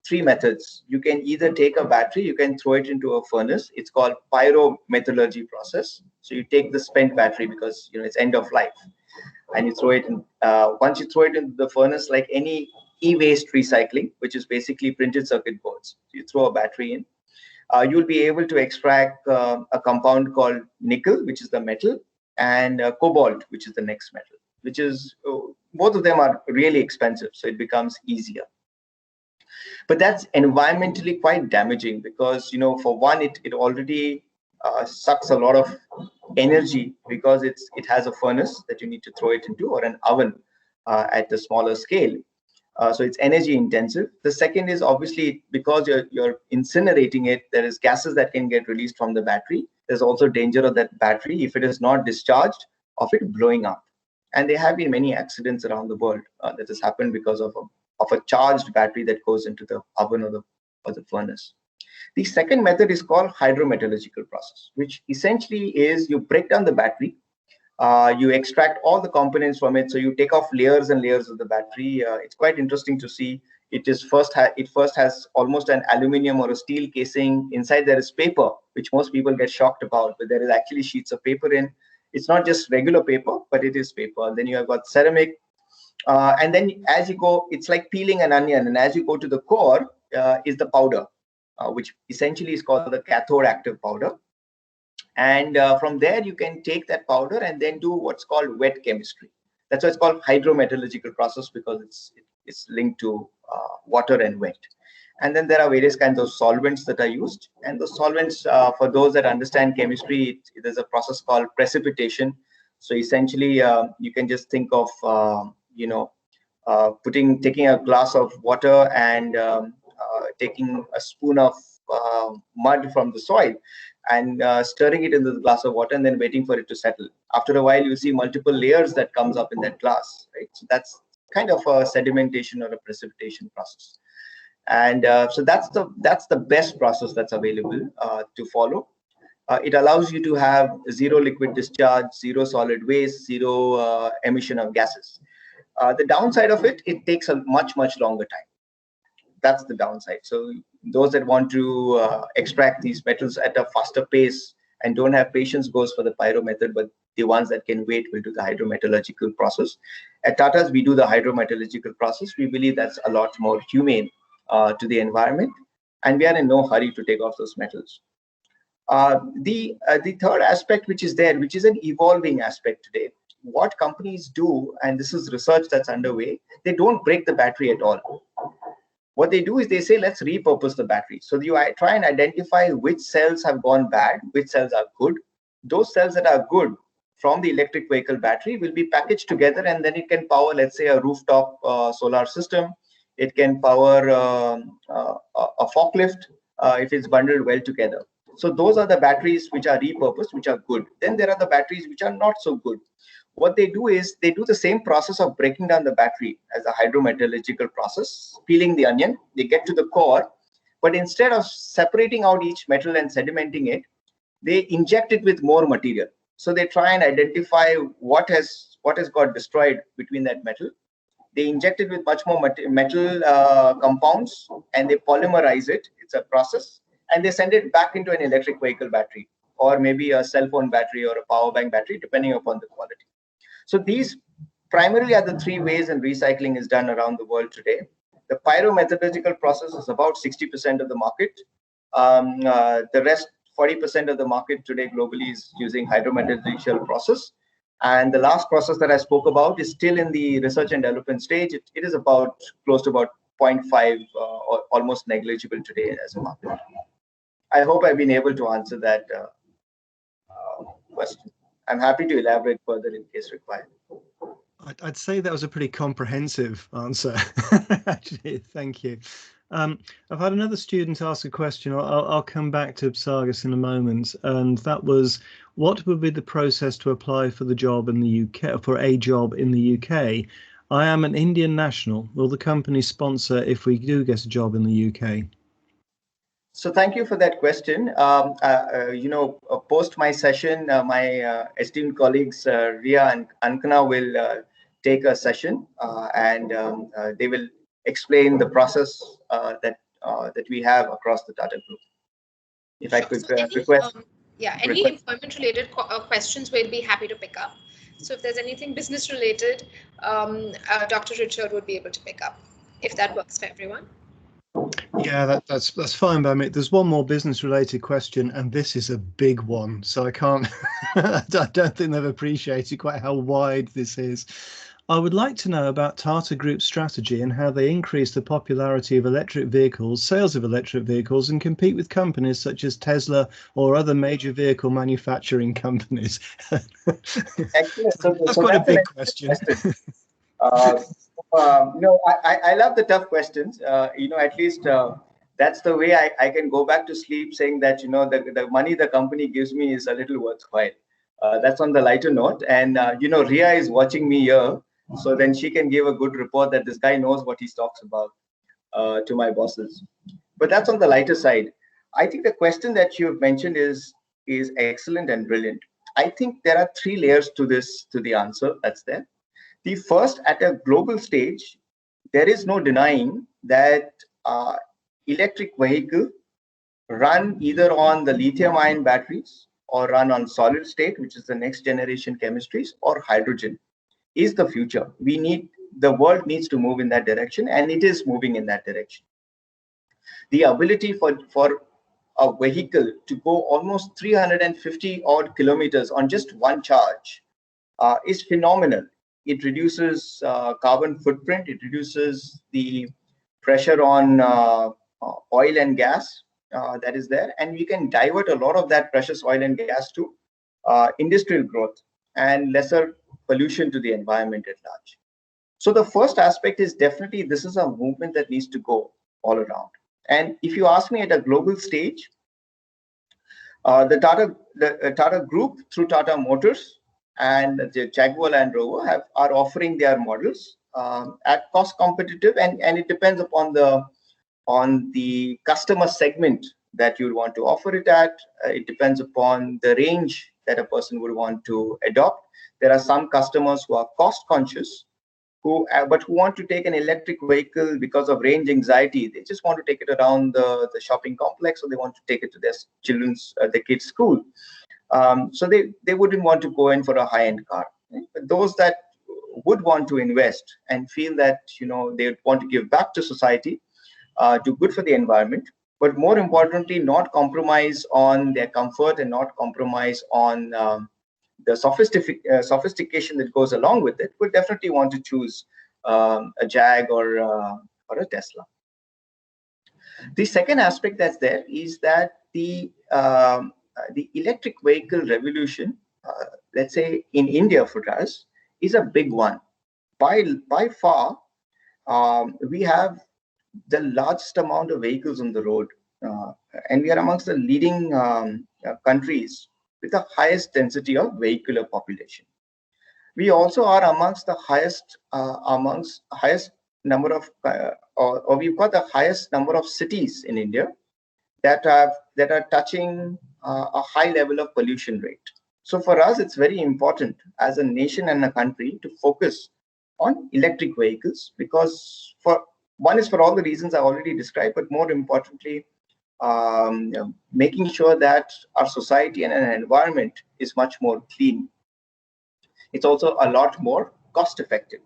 three methods. You can either take a battery, you can throw it into a furnace. It's called pyrometallurgy process. So you take the spent battery because it's end of life, and you throw it in. Once you throw it into the furnace, like any e-waste recycling, which is basically printed circuit boards, you throw a battery in. You'll be able to extract a compound called nickel, which is the metal, and cobalt, which is the next metal, which is both of them are really expensive, so it becomes easier. But that's environmentally quite damaging because, for one, it already sucks a lot of energy because it has a furnace that you need to throw it into, or an oven at a smaller scale. So it's energy intensive. The second is obviously because you're incinerating it, there is gases that can get released from the battery. There's also danger of that battery, if it is not discharged, of it blowing up. And there have been many accidents around the world that has happened because of a charged battery that goes into the oven or the furnace. The second method is called hydrometallurgical process, which essentially is you break down the battery. You extract all the components from it. So you take off layers and layers of the battery. It's quite interesting to see. It first has almost an aluminium or a steel casing. Inside there is paper, which most people get shocked about, but there is actually sheets of paper in. It's not just regular paper, but it is paper. Then you have got ceramic. And then as you go, it's like peeling an onion. And as you go to the core is the powder, which essentially is called the cathode active powder. And from there, you can take that powder and then do what's called wet chemistry. That's why it's called hydrometallurgical process, because it's linked to water and wet. And then there are various kinds of solvents that are used. And the solvents, for those that understand chemistry, there's a process called precipitation. So essentially, you can just think of, taking a glass of water and taking a spoon of mud from the soil and stirring it into the glass of water and then waiting for it to settle. After a while, you see multiple layers that comes up in that glass, right? So that's kind of a sedimentation or a precipitation process. And so that's the best process that's available to follow. It allows you to have zero liquid discharge, zero solid waste, zero emission of gases. The downside of it takes a much longer time. That's the downside. So those that want to extract these metals at a faster pace and don't have patience goes for the pyro method, but the ones that can wait will do the hydrometallurgical process. At Tata's, we do the hydrometallurgical process. We believe that's a lot more humane to the environment, and we are in no hurry to take off those metals. The third aspect, which is there, which is an evolving aspect today, what companies do, and this is research that's underway, they don't break the battery at all. What they do is they say, let's repurpose the battery. So you try and identify which cells have gone bad, which cells are good. Those cells that are good from the electric vehicle battery will be packaged together, and then it can power, let's say, a rooftop solar system. It can power a forklift if it's bundled well together. So those are the batteries which are repurposed, which are good. Then there are the batteries which are not so good. What they do is they do the same process of breaking down the battery as a hydrometallurgical process, peeling the onion. They get to the core, but instead of separating out each metal and sedimenting it, they inject it with more material. So they try and identify what has got destroyed between that metal. They inject it with much more metal compounds, and they polymerize it. It's a process, and they send it back into an electric vehicle battery, or maybe a cell phone battery or a power bank battery, depending upon the quality. So these primarily are the three ways in recycling is done around the world today. The pyrometallurgical process is about 60% of the market. The rest, 40% of the market today globally is using hydrometallurgical process. And the last process that I spoke about is still in the research and development stage. It is about close to about 0.5 or almost negligible today as a market. I hope I've been able to answer that question. I'm happy to elaborate further in case required. I'd say that was a pretty comprehensive answer, actually. Thank you. I've had another student ask a question. I'll come back to Sargis in a moment, and that was, what would be the process to apply for the job in the UK, for a job in the UK? I am an Indian national. Will the company sponsor if we do get a job in the UK? So thank you for that question. Post my session, my esteemed colleagues Ria and Ankana will take a session, and they will explain the process that we have across the Tata Group. If I could request. Any employment related questions we'll be happy to pick up. So if there's anything business related, Dr. Richard would be able to pick up, if that works for everyone. Yeah, that's fine by me. There's one more business related question, and this is a big one, so I can't I don't think they've appreciated quite how wide this is. I would like to know about Tata Group's strategy and how they increase the popularity of electric vehicles, sales of electric vehicles, and compete with companies such as Tesla or other major vehicle manufacturing companies. Excellent. That's quite a big question. I love the tough questions. At least that's the way I can go back to sleep saying that, the money the company gives me is a little worthwhile. That's on the lighter note. And, Ria is watching me here. So then she can give a good report that this guy knows what he talks about to my bosses. But that's on the lighter side. I think the question that you've mentioned is excellent and brilliant. I think there are three layers to the answer that's there. The first, at a global stage, there is no denying that electric vehicle run either on the lithium-ion batteries or run on solid state, which is the next generation chemistries, or hydrogen is the future. The world needs to move in that direction, and it is moving in that direction. The ability for a vehicle to go almost 350 odd kilometers on just one charge is phenomenal. It reduces carbon footprint. It reduces the pressure on oil and gas that is there, and we can divert a lot of that precious oil and gas to industrial growth and lesser pollution to the environment at large. So the first aspect is definitely this is a movement that needs to go all around. And if you ask me at a global stage, the Tata Group through Tata Motors and the Jaguar Land Rover are offering their models at cost competitive, and it depends upon the customer segment that you would want to offer it at. It depends upon the range that a person would want to adopt. There are some customers who are cost conscious, but who want to take an electric vehicle because of range anxiety. They just want to take it around the shopping complex, or they want to take it to their kids' school. So they wouldn't want to go in for a high-end car. Right? But those that would want to invest and feel that they want to give back to society, do good for the environment, but more importantly, not compromise on their comfort and not compromise on the sophistication that goes along with it, would definitely want to choose a Jag or a Tesla. The second aspect that's there is that the electric vehicle revolution, let's say in India for us, is a big one. By far, we have the largest amount of vehicles on the road, and we are amongst the leading countries with the highest density of vehicular population. We also are amongst the highest number of, or we've got the highest number of cities in India that are touching a high level of pollution rate. So for us, it's very important as a nation and a country to focus on electric vehicles, because one is for all the reasons I already described, but more importantly, making sure that our society and an environment is much more clean. It's also a lot more cost effective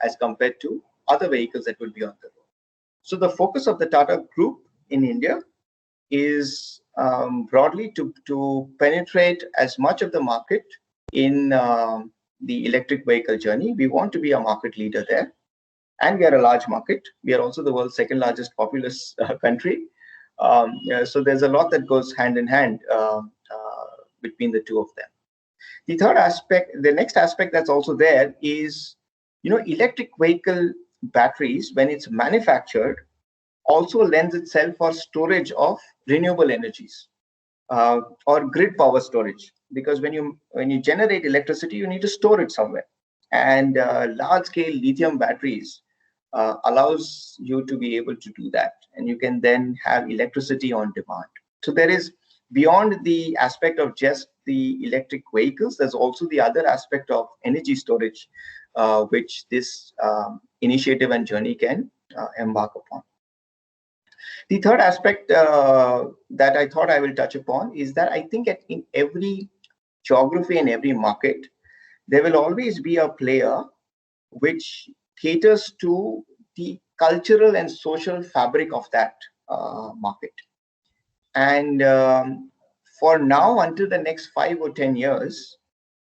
as compared to other vehicles that would be on the road. So the focus of the Tata Group in India is broadly to penetrate as much of the market in the electric vehicle journey. We want to be a market leader there, and we are a large market. We are also the world's second largest populous country. So there's a lot that goes hand in hand between the two of them. The next aspect that's also there is, electric vehicle batteries, when it's manufactured, also lends itself for storage of renewable energies or grid power storage, because when you generate electricity, you need to store it somewhere, and large scale lithium batteries allows you to be able to do that, and you can then have electricity on demand. So there is, beyond the aspect of just the electric vehicles, there's also the other aspect of energy storage, which this initiative and journey can embark upon. The third aspect that I thought I will touch upon is that I think in every geography and every market, there will always be a player which caters to the cultural and social fabric of that market. And for now, until the next 5 or 10 years,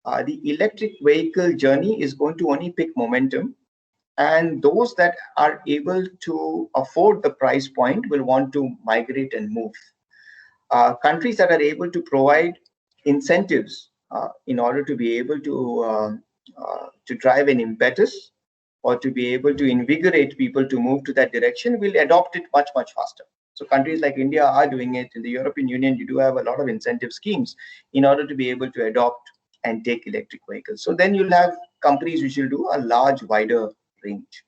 the electric vehicle journey is going to only pick momentum. And those that are able to afford the price point will want to migrate and move. Countries that are able to provide incentives in order to be able to drive an impetus or to be able to invigorate people to move to that direction will adopt it much, much faster. So countries like India are doing it. In the European Union, you do have a lot of incentive schemes in order to be able to adopt and take electric vehicles. So then you'll have companies which will do a large, wider range.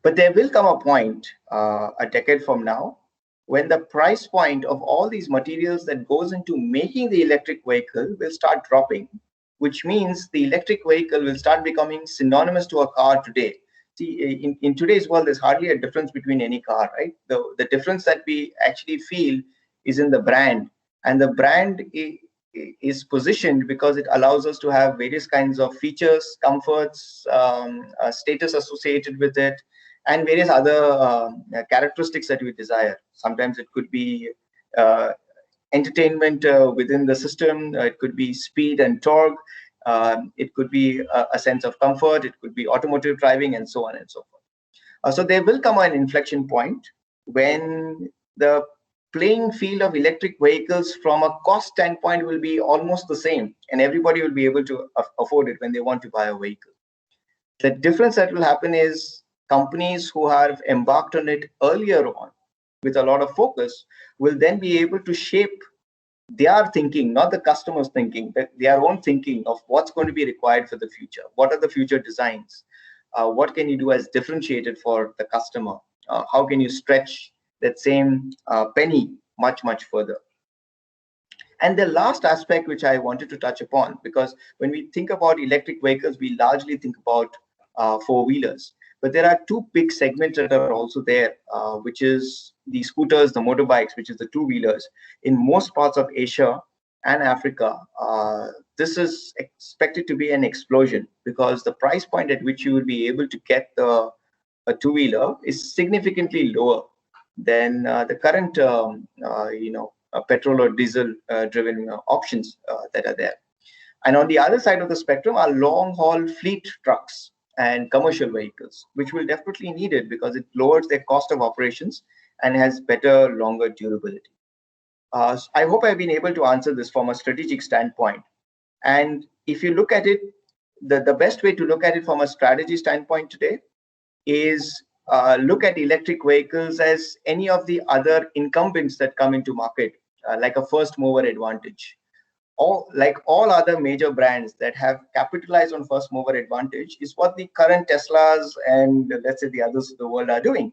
But there will come a point, a decade from now, when the price point of all these materials that goes into making the electric vehicle will start dropping, which means the electric vehicle will start becoming synonymous to a car today. See, in today's world, there's hardly a difference between any car, right? The difference that we actually feel is in the brand, and the brand is positioned because it allows us to have various kinds of features, comforts, status associated with it, and various other characteristics that we desire. Sometimes it could be entertainment within the system, it could be speed and torque, it could be a sense of comfort, it could be automotive driving, and so on and so forth. So there will come an inflection point when the playing field of electric vehicles from a cost standpoint will be almost the same, and everybody will be able to afford it when they want to buy a vehicle. The difference that will happen is companies who have embarked on it earlier on with a lot of focus will then be able to shape their thinking, not the customer's thinking, but their own thinking of what's going to be required for the future. What are the future designs? What can you do as differentiated for the customer? How can you stretch that same penny much, much further? And the last aspect which I wanted to touch upon, because when we think about electric vehicles, we largely think about four-wheelers. But there are two big segments that are also there, which is the scooters, the motorbikes, which is the two-wheelers. In most parts of Asia and Africa, this is expected to be an explosion because the price point at which you will be able to get a two-wheeler is significantly lower than the current, petrol or diesel-driven options that are there. And on the other side of the spectrum are long-haul fleet trucks and commercial vehicles, which will definitely need it because it lowers their cost of operations and has better, longer durability. I hope I've been able to answer this from a strategic standpoint. And if you look at it, the best way to look at it from a strategy standpoint today is look at electric vehicles as any of the other incumbents that come into market, like a first mover advantage. Like all other major brands that have capitalized on first mover advantage is what the current Teslas and let's say the others of the world are doing.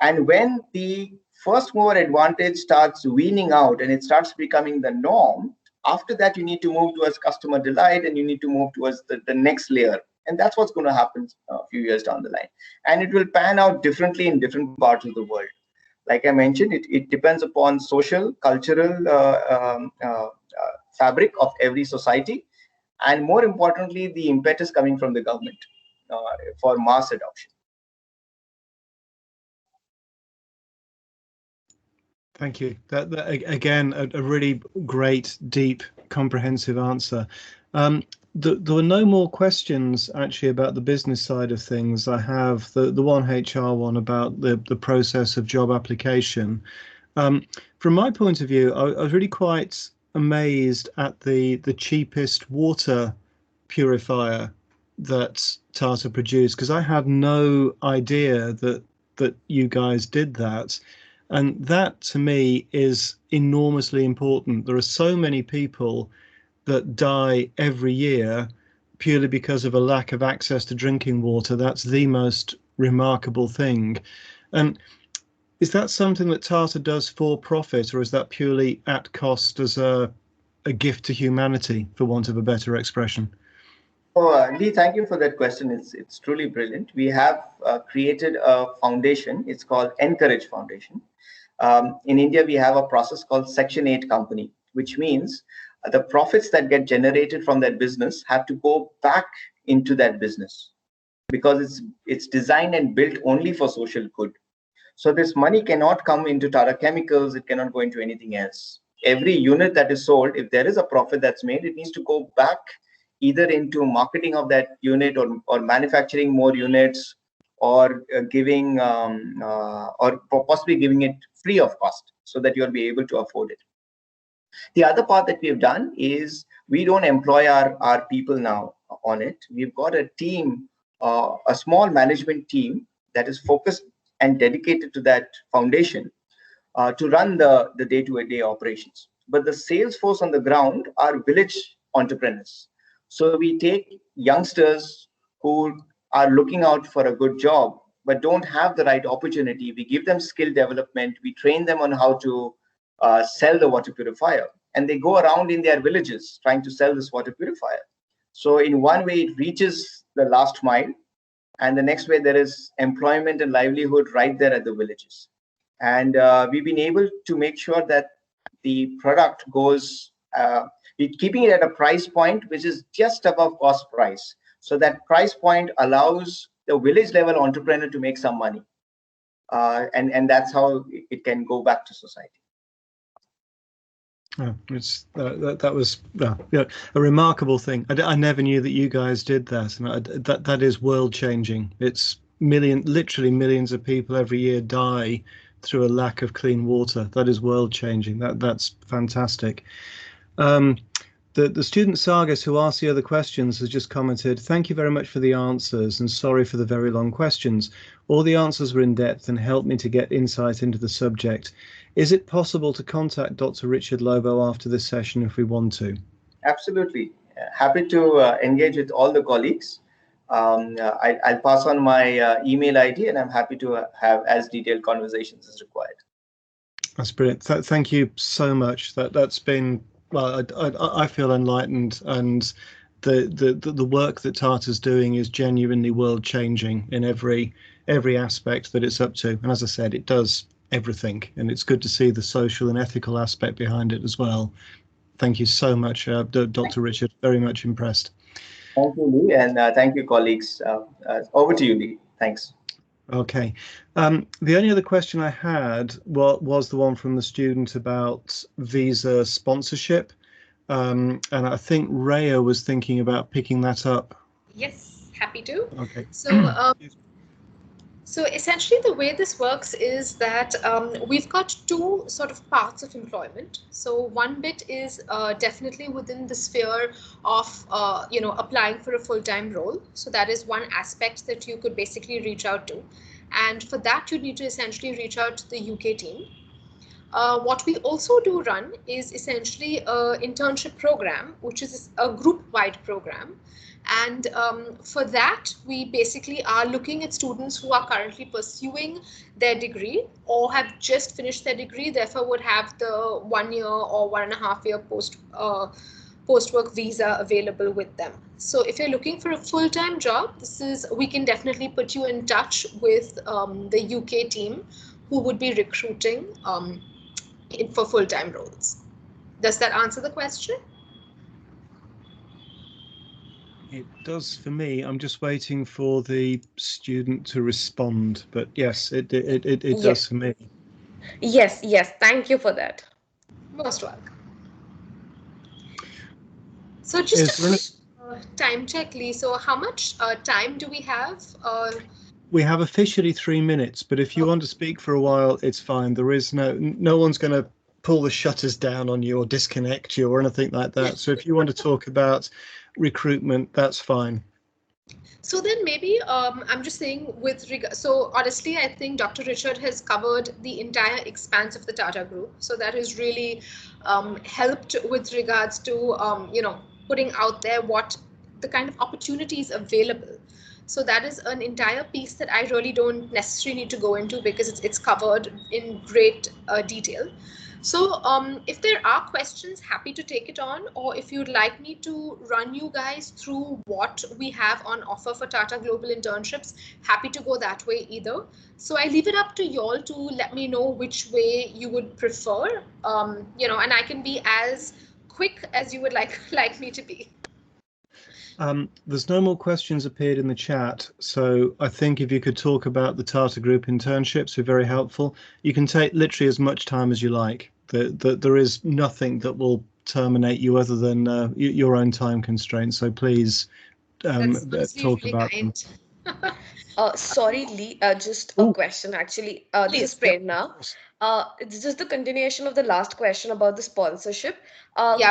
And when the first mover advantage starts weaning out and it starts becoming the norm, after that you need to move towards customer delight and you need to move towards the next layer. And that's what's going to happen a few years down the line. And it will pan out differently in different parts of the world. Like I mentioned, it depends upon social, cultural fabric of every society, and more importantly, the impetus coming from the government for mass adoption. Thank you. That again, a really great, deep, comprehensive answer. There were no more questions actually about the business side of things. I have the one HR one about the process of job application. From my point of view, I was really quite amazed at the cheapest water purifier that Tata produced, because I had no idea that that you guys did that. And that to me is enormously important. There are so many people that die every year purely because of a lack of access to drinking water. That's the most remarkable thing. And is that something that Tata does for profit, or is that purely at cost as a gift to humanity, for want of a better expression? Oh, Lee, thank you for that question. It's truly brilliant. We have created a foundation. It's called Encourage Foundation. In India, we have a process called Section 8 company, which means the profits that get generated from that business have to go back into that business, because it's designed and built only for social good. So this money cannot come into Tata Chemicals. It cannot go into anything else. Every unit that is sold, if there is a profit that's made, it needs to go back either into marketing of that unit, or manufacturing more units, or giving or possibly giving it free of cost so that you'll be able to afford it. The other part that we've done is we don't employ our people now on it. We've got a team, a small management team that is focused and dedicated to that foundation to run the day-to-day operations. But the sales force on the ground are village entrepreneurs. So we take youngsters who are looking out for a good job but don't have the right opportunity. We give them skill development. We train them on how to sell the water purifier, and they go around in their villages trying to sell this water purifier. So in one way, it reaches the last mile, and the next way, there is employment and livelihood right there at the villages. And we've been able to make sure that the product goes, keeping it at a price point which is just above cost price. So that price point allows the village level entrepreneur to make some money. And that's how it can go back to society. Oh, it's that was a remarkable thing. I never knew that you guys did that, and that is world changing. It's literally millions of people every year die through a lack of clean water. That is world changing. That's fantastic. The student Sargas, who asked the other questions, has just commented, "Thank you very much for the answers, and sorry for the very long questions. All the answers were in depth and helped me to get insight into the subject. Is it possible to contact Dr. Richard Lobo after this session if we want to?" Absolutely. Happy to engage with all the colleagues. I'll pass on my email ID, and I'm happy to have as detailed conversations as required. That's brilliant. Thank you so much. That's been, well, I feel enlightened, and the work that Tata's doing is genuinely world changing in every aspect that it's up to. And as I said, it does everything, and it's good to see the social and ethical aspect behind it as well. Thank you so much, Dr. Richard. Very much impressed. Thank you, Lee, and thank you, colleagues. Over to you, Lee. Thanks. Okay. The only other question I had was the one from the student about visa sponsorship. And I think Rhea was thinking about picking that up. Yes, happy to. Okay. So essentially the way this works is that we've got two sort of paths of employment. So one bit is definitely within the sphere of, applying for a full-time role. So that is one aspect that you could basically reach out to. And for that, you need to essentially reach out to the UK team. What we also do run is essentially an internship program, which is a group-wide program. And for that, we basically are looking at students who are currently pursuing their degree or have just finished their degree, therefore would have the 1 year or 1.5 year post-work visa available with them. So if you're looking for a full-time job, we can definitely put you in touch with the UK team who would be recruiting for full-time roles. Does that answer the question? It does for me. I'm just waiting for the student to respond, but yes, it does for me. Yes. Thank you for that. Most welcome. So just a time check, Lee. So how much time do we have? We have officially 3 minutes, but if you want to speak for a while, it's fine. There is no one's going to pull the shutters down on you or disconnect you or anything like that. So if you want to talk about recruitment, that's fine. So then maybe I'm just saying with regard, so honestly, I think Dr. Richard has covered the entire expanse of the Tata Group. So that has really helped with regards to, putting out there what the kind of opportunities available. So that is an entire piece that I really don't necessarily need to go into because it's covered in great detail. So if there are questions, happy to take it on, or if you'd like me to run you guys through what we have on offer for Tata Global Internships, happy to go that way either. So I leave it up to y'all to let me know which way you would prefer, and I can be as quick as you would like me to be. There's no more questions appeared in the chat, so I think if you could talk about the Tata Group internships, be very helpful. You can take literally as much time as you like. There is nothing that will terminate you other than your own time constraints. So please talk really about them. Sorry, Lee, just a question actually. This is Please. Prerna. It's just the continuation of the last question about the sponsorship. Yeah.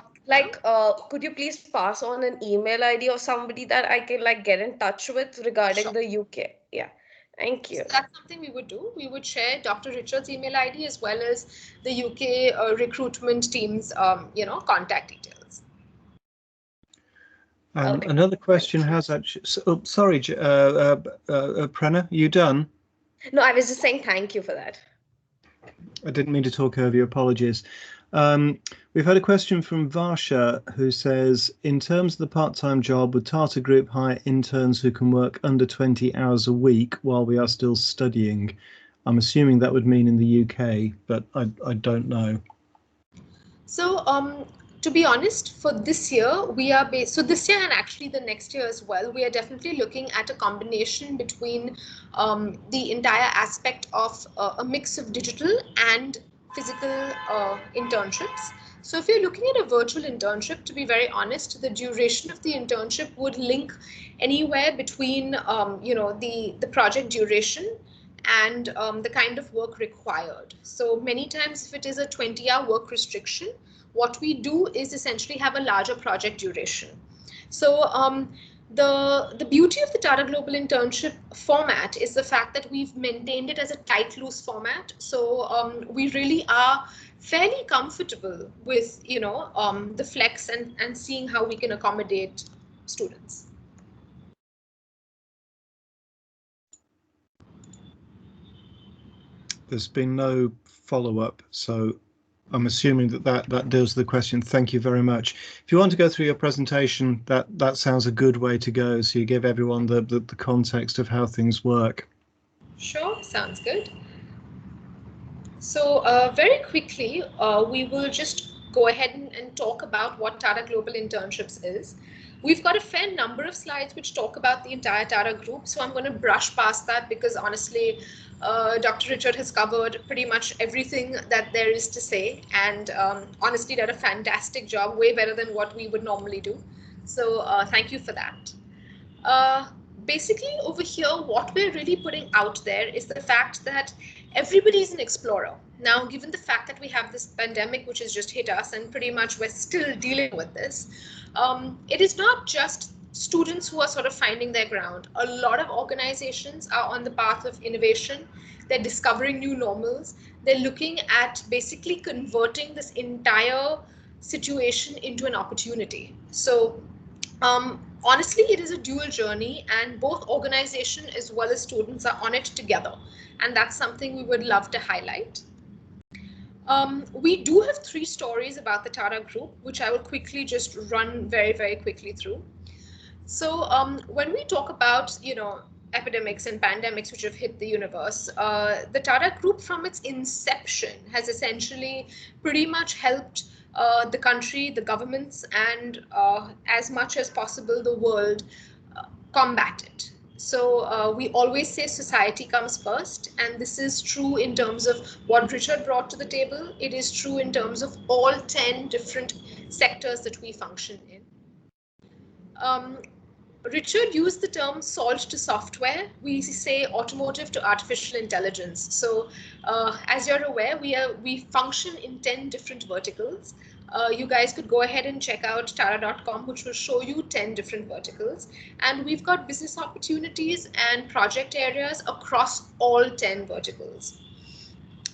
Could you please pass on an email ID or somebody that I can get in touch with regarding Sure. the UK? Yeah, thank you. So that's something we would do. We would share Dr. Richard's email ID as well as the UK recruitment team's, contact details. Okay. Another question has actually. Sorry, Prerna, you done? No, I was just saying thank you for that. I didn't mean to talk over you. Apologies. We've had a question from Varsha who says, in terms of the part-time job, would Tata Group hire interns who can work under 20 hours a week while we are still studying? I'm assuming that would mean in the UK, but I don't know. So to be honest, for this year, we are so this year and actually the next year as well, we are definitely looking at a combination between the entire aspect of a mix of digital and physical internships. So if you're looking at a virtual internship, to be very honest, the duration of the internship would link anywhere between, the project duration and the kind of work required. So many times if it is a 20-hour work restriction, what we do is essentially have a larger project duration. So the beauty of the Tata Global Internship format is the fact that we've maintained it as a tight, loose format. So we really are fairly comfortable with, the flex and seeing how we can accommodate students. There's been no follow-up, so I'm assuming that deals with the question. Thank you very much. If you want to go through your presentation, that sounds a good way to go, so you give everyone the context of how things work. Sure, sounds good. So very quickly, we will just go ahead and talk about what Tata Global Internships is. We've got a fair number of slides which talk about the entire Tata Group, so I'm going to brush past that because honestly, Dr. Richard has covered pretty much everything that there is to say, and honestly did a fantastic job, way better than what we would normally do. So thank you for that. Basically, over here, what we're really putting out there is the fact that everybody is an explorer. Now, given the fact that we have this pandemic which has just hit us and pretty much we're still dealing with this, it is not just students who are sort of finding their ground. A lot of organizations are on the path of innovation. They're discovering new normals. They're looking at basically converting this entire situation into an opportunity. So honestly, it is a dual journey, and both organization as well as students are on it together. And that's something we would love to highlight. We do have 3 stories about the Tata Group, which I will quickly just run very, very quickly through. So when we talk about, epidemics and pandemics which have hit the universe, the Tata Group from its inception has essentially pretty much helped the country, the governments, and as much as possible the world combat it. So we always say society comes first, and this is true in terms of what Richard brought to the table. It is true in terms of all 10 different sectors that we function in. Richard used the term salt to software. We say automotive to artificial intelligence. So as you're aware, we function in 10 different verticals. You guys could go ahead and check out tata.com, which will show you 10 different verticals. And we've got business opportunities and project areas across all 10 verticals.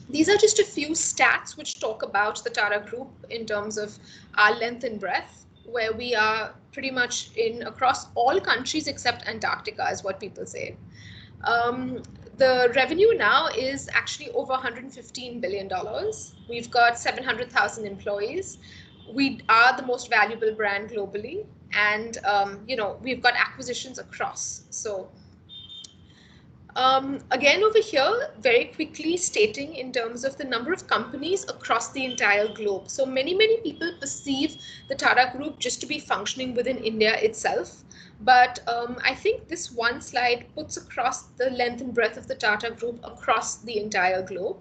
These are just a few stats which talk about the Tata Group in terms of our length and breadth, where we are pretty much in across all countries except Antarctica, is what people say. The revenue now is actually over $115 billion. We've got 700,000 employees. We are the most valuable brand globally. And, we've got acquisitions across. So again, over here, very quickly stating in terms of the number of companies across the entire globe. So many people perceive the Tata Group just to be functioning within India itself. But I think this one slide puts across the length and breadth of the Tata Group across the entire globe.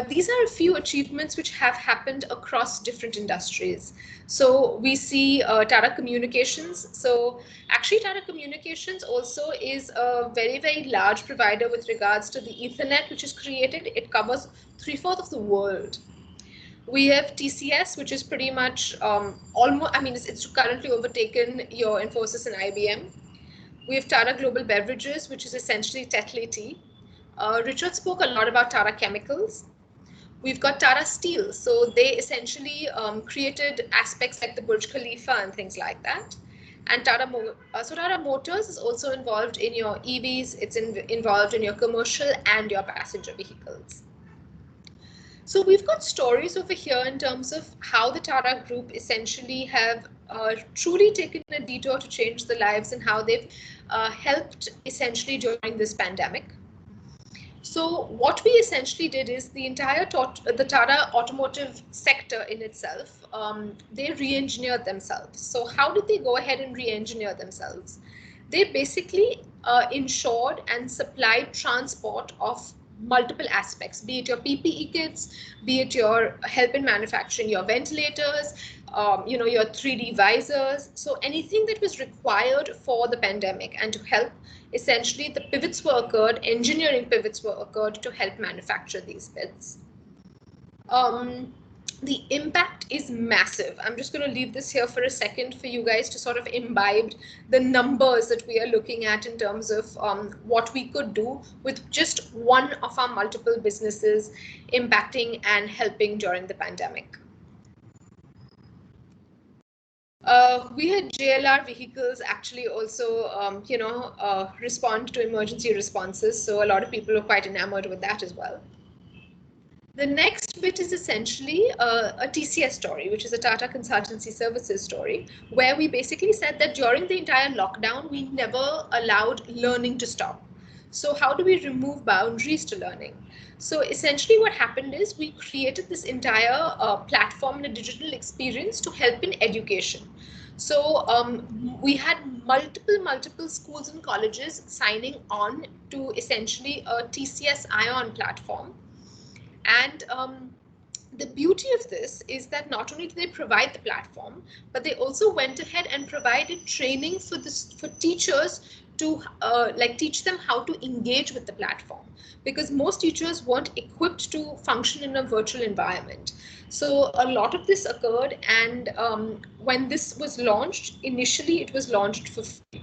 These are a few achievements which have happened across different industries. So we see Tata Communications. So actually Tata Communications also is a very large provider with regards to the Ethernet, which is created. It covers 3/4 of the world. We have TCS, which is pretty much almost, it's currently overtaken your Infosys and IBM. We have Tata Global Beverages, which is essentially Tetley tea. Richard spoke a lot about Tata Chemicals. We've got Tata Steel. So they essentially created aspects like the Burj Khalifa and things like that. And Tata Motors is also involved in your EVs. It's involved in your commercial and your passenger vehicles. So we've got stories over here in terms of how the Tata Group essentially have truly taken a detour to change the lives and how they've helped essentially during this pandemic. So what we essentially did is the entire the Tata automotive sector in itself, they re-engineered themselves. So how did they go ahead and re-engineer themselves? They basically ensured and supplied transport of multiple aspects, be it your PPE kits, be it your help in manufacturing your ventilators, your 3D visors. So anything that was required for the pandemic and to help, essentially the pivots were occurred, engineering pivots were occurred to help manufacture these bits. The impact is massive. I'm just going to leave this here for a second for you guys to sort of imbibe the numbers that we are looking at in terms of what we could do with just one of our multiple businesses impacting and helping during the pandemic. We had JLR vehicles actually also, respond to emergency responses. So a lot of people are quite enamored with that as well. The next bit is essentially a TCS story, which is a Tata Consultancy Services story, where we basically said that during the entire lockdown, we never allowed learning to stop. So how do we remove boundaries to learning? So essentially what happened is we created this entire platform and a digital experience to help in education. So we had multiple schools and colleges signing on to essentially a TCS ION platform. And the beauty of this is that not only do they provide the platform, but they also went ahead and provided training for teachers to teach them how to engage with the platform, because most teachers weren't equipped to function in a virtual environment. So a lot of this occurred, and when this was launched, initially it was launched for free.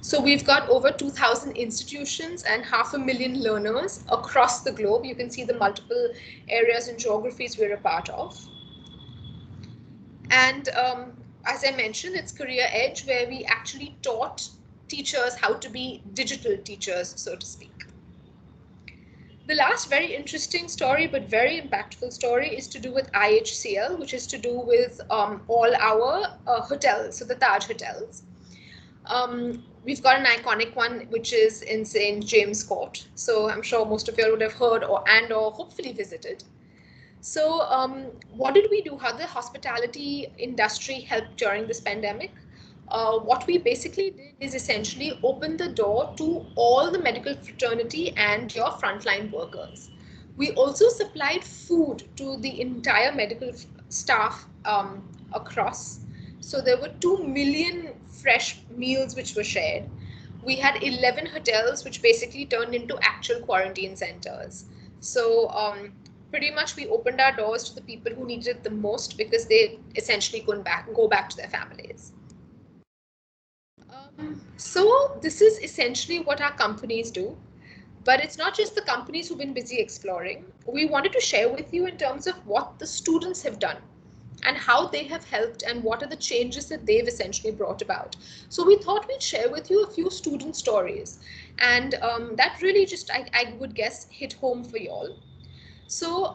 So we've got over 2,000 institutions and 500,000 learners across the globe. You can see the multiple areas and geographies we're a part of. And as I mentioned, it's Career Edge, where we actually taught teachers how to be digital teachers, so to speak. The last very interesting story, but very impactful story, is to do with IHCL, which is to do with all our hotels, so the Taj Hotels. We've got an iconic one, which is in St. James Court. So I'm sure most of you would have heard or hopefully visited. So what did we do? How the hospitality industry helped during this pandemic? What we basically did is essentially open the door to all the medical fraternity and your frontline workers. We also supplied food to the entire medical staff across. So there were 2 million fresh meals which were shared. We had 11 hotels which basically turned into actual quarantine centers. So pretty much we opened our doors to the people who needed it the most because they essentially couldn't go back to their families. So this is essentially what our companies do. But it's not just the companies who've been busy exploring. We wanted to share with you in terms of what the students have done and how they have helped and what are the changes that they've essentially brought about. So we thought we'd share with you a few student stories. And that really just, I would guess, hit home for you all. So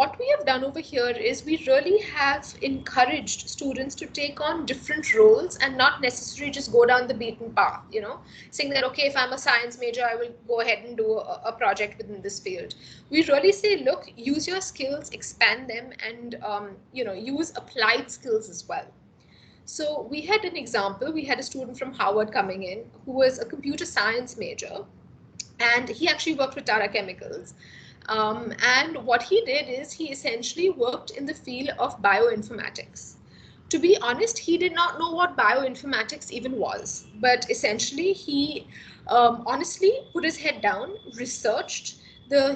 what we have done over here is we really have encouraged students to take on different roles and not necessarily just go down the beaten path, saying that, okay, if I'm a science major, I will go ahead and do a project within this field. We really say, look, use your skills, expand them, and, use applied skills as well. So we had an example. We had a student from Harvard coming in who was a computer science major, and he actually worked with Tata Chemicals. And what he did is he essentially worked in the field of bioinformatics. To be honest, he did not know what bioinformatics even was, but essentially he honestly put his head down, researched.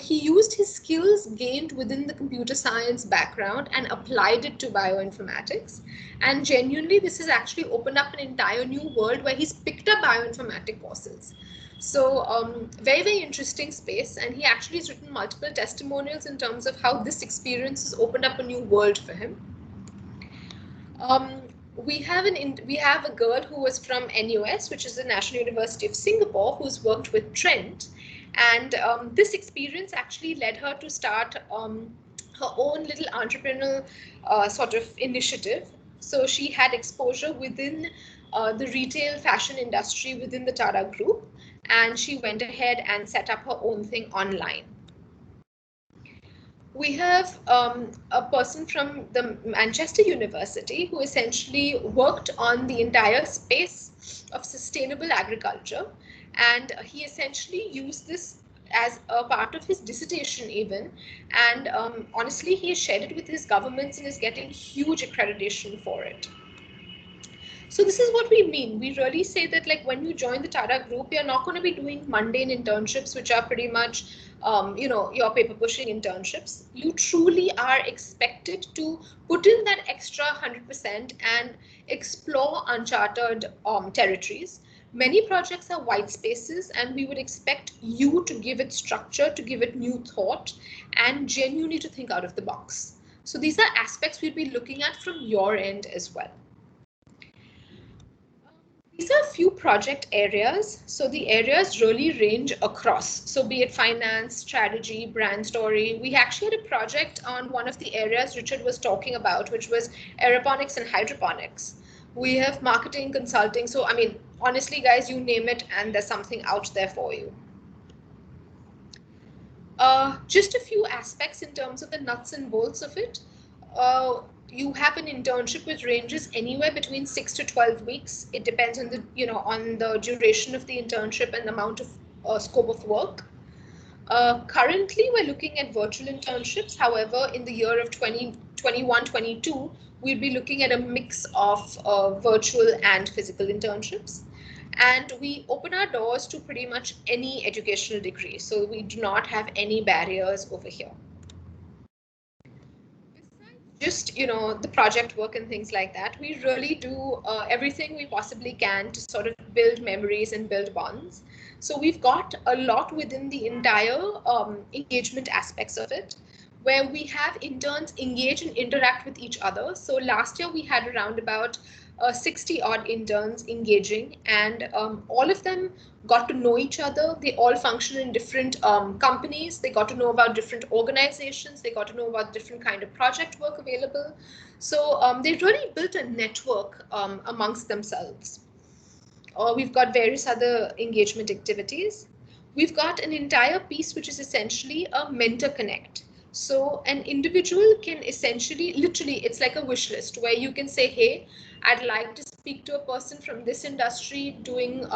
He used his skills gained within the computer science background and applied it to bioinformatics. And genuinely, this has actually opened up an entire new world where he's picked up bioinformatic courses. So very, very interesting space. And he actually has written multiple testimonials in terms of how this experience has opened up a new world for him. We have a girl who was from NUS, which is the National University of Singapore, who's worked with Trent. And this experience actually led her to start her own little entrepreneurial sort of initiative. So she had exposure within the retail fashion industry within the Tata Group, and she went ahead and set up her own thing online. We have a person from the Manchester University who essentially worked on the entire space of sustainable agriculture, and he essentially used this as a part of his dissertation even, and honestly he has shared it with his governments and is getting huge accreditation for it. So this is what we mean. We really say that, like, when you join the Tata Group, you're not going to be doing mundane internships, which are pretty much, your paper pushing internships. You truly are expected to put in that extra 100% and explore uncharted territories. Many projects are white spaces, and we would expect you to give it structure, to give it new thought, and genuinely to think out of the box. So these are aspects we'd be looking at from your end as well. These are a few project areas. So the areas really range across. So be it finance, strategy, brand story. We actually had a project on one of the areas Richard was talking about, which was aeroponics and hydroponics. We have marketing, consulting. So, I mean, honestly, guys, you name it, and there's something out there for you. Just a few aspects in terms of the nuts and bolts of it. You have an internship which ranges anywhere between 6 to 12 weeks. It depends on the duration of the internship and the amount of scope of work. Currently, we're looking at virtual internships. However, in the year of 2021-22, we'll be looking at a mix of virtual and physical internships. And we open our doors to pretty much any educational degree. So we do not have any barriers over here. Just the project work and things like that, we really do everything we possibly can to sort of build memories and build bonds. So we've got a lot within the entire engagement aspects of it, where we have interns engage and interact with each other. So last year we had around about 60 odd interns engaging, and all of them got to know each other. They all function in different companies. They got to know about different organizations. They got to know about different kind of project work available. So they really built a network amongst themselves. We've got various other engagement activities. We've got an entire piece which is essentially a mentor connect. So an individual can essentially, literally, it's like a wish list where you can say, hey, I'd like to speak to a person from this industry doing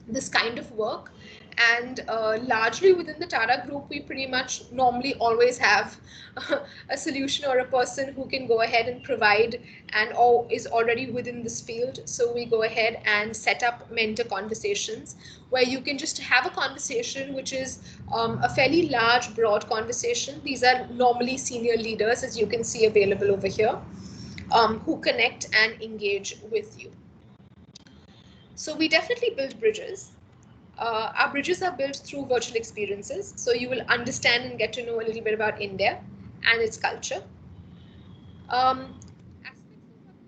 this kind of work. And largely within the Tata group, we pretty much normally always have a solution or a person who can go ahead and provide and is already within this field. So we go ahead and set up mentor conversations where you can just have a conversation which is a fairly large, broad conversation. These are normally senior leaders, as you can see available over here, who connect and engage with you. So we definitely build bridges. Our bridges are built through virtual experiences, so you will understand and get to know a little bit about India and its culture.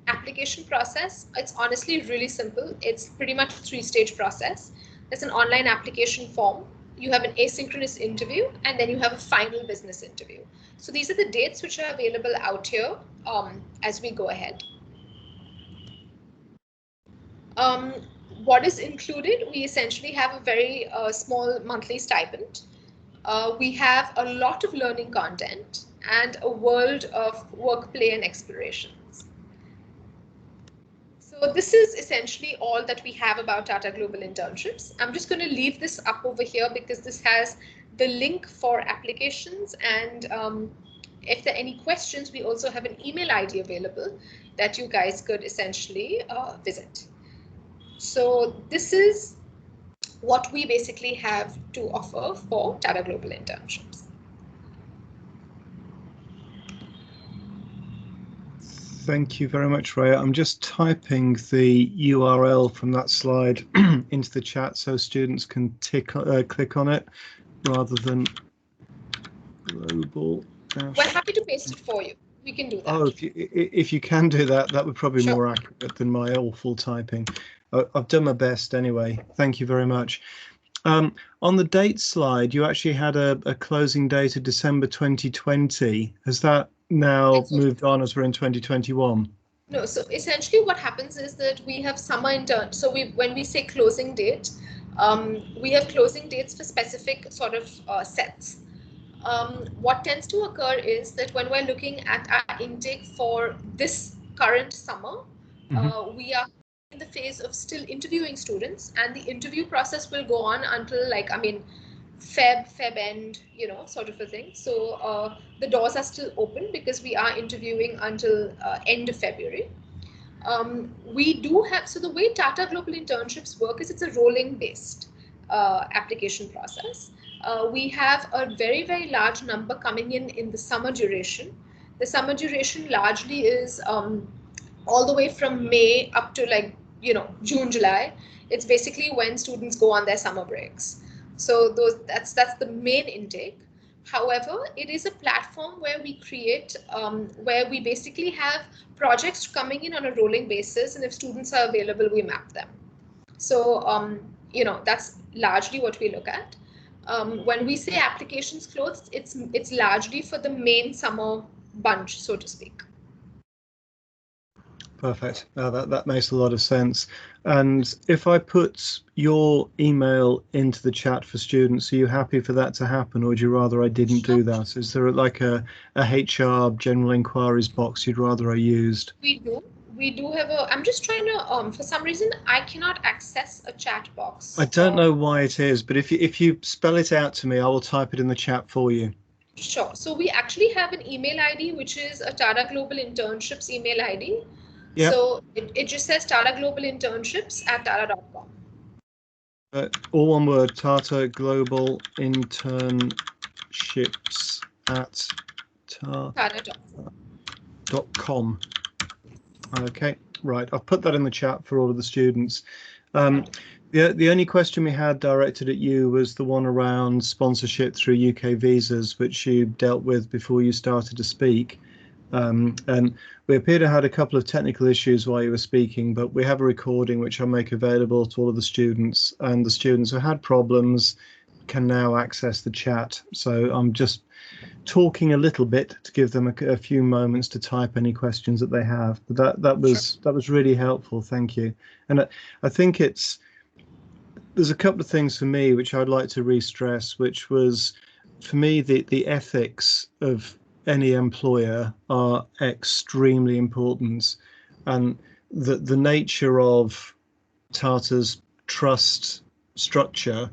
Application process, it's honestly really simple. It's pretty much a 3-stage process. There's an online application form, you have an asynchronous interview, and then you have a final business interview. So these are the dates which are available out here as we go ahead. What is included? We essentially have a very small monthly stipend. We have a lot of learning content and a world of work, play, and explorations. So this is essentially all that we have about Tata Global Internships. I'm just going to leave this up over here because this has the link for applications, and if there are any questions, we also have an email ID available that you guys could essentially visit. So this is what we basically have to offer for Tata Global Internships. Thank you very much, Raya. I'm just typing the URL from that slide into the chat so students can click on it rather than global. We're happy to paste it for you. We can do that. Oh, if you can do that, that would probably be Sure. more accurate than my awful typing. I've done my best anyway. Thank you very much. On the date slide, you actually had a closing date of December 2020. Has that now moved on as we're in 2021? No, so essentially what happens is that we have summer intern. So when we say closing date, we have closing dates for specific sort of sets. What tends to occur is that when we're looking at our intake for this current summer, we are in the phase of still interviewing students, and the interview process will go on until, like, I mean, Feb end, you know, sort of a thing. So the doors are still open because we are interviewing until end of February. We do have, so the way Tata Global Internships work is it's a rolling based application process. We have a very, very large number coming in the summer duration. The summer duration largely is all the way from May up to, like, you know, June, July. It's basically when students go on their summer breaks. So that's the main intake. However, it is a platform where we create, where we basically have projects coming in on a rolling basis, and if students are available, we map them. So, you know, that's largely what we look at. When we say applications closed, it's largely for the main summer bunch, so to speak. Perfect. That makes a lot of sense. And if I put your email into the chat for students, are you happy for that to happen, or would you rather I didn't do that? Is there like a HR general inquiries box you'd rather I used? We do have a, I'm just trying to, for some reason, I cannot access a chat box. I don't know why it is, but if you spell it out to me, I will type it in the chat for you. Sure. So we actually have an email ID, which is a Tata Global Internships email ID. Yep. So it just says Tata Global Internships at tata.com. All one word, Tata Global Internships at tata.com. Okay, right. I've put that in the chat for all of the students. The only question we had directed at you was the one around sponsorship through UK visas, which you dealt with before you started to speak. And we appear to have had a couple of technical issues while you were speaking, but we have a recording which I'll make available to all of the students, and the students who had problems can now access the chat. So I'm just talking a little bit to give them a few moments to type any questions that they have. But that was really helpful. Thank you. And I think there's a couple of things for me which I'd like to re-stress, which was, for me, the ethics of any employer are extremely important, and the nature of Tata's trust structure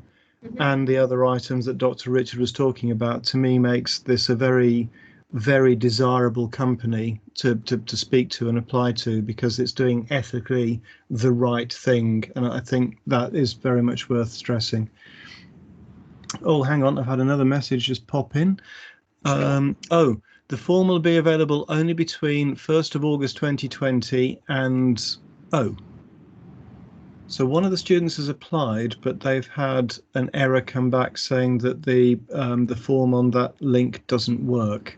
and the other items that Dr. Richard was talking about, to me makes this a very, very desirable company to speak to and apply to, because it's doing ethically the right thing. And I think that is very much worth stressing. Oh, hang on, I've had another message just pop in. Oh, the form will be available only between 1st of August 2020 and, oh, so one of the students has applied, but they've had an error come back saying that the form on that link doesn't work.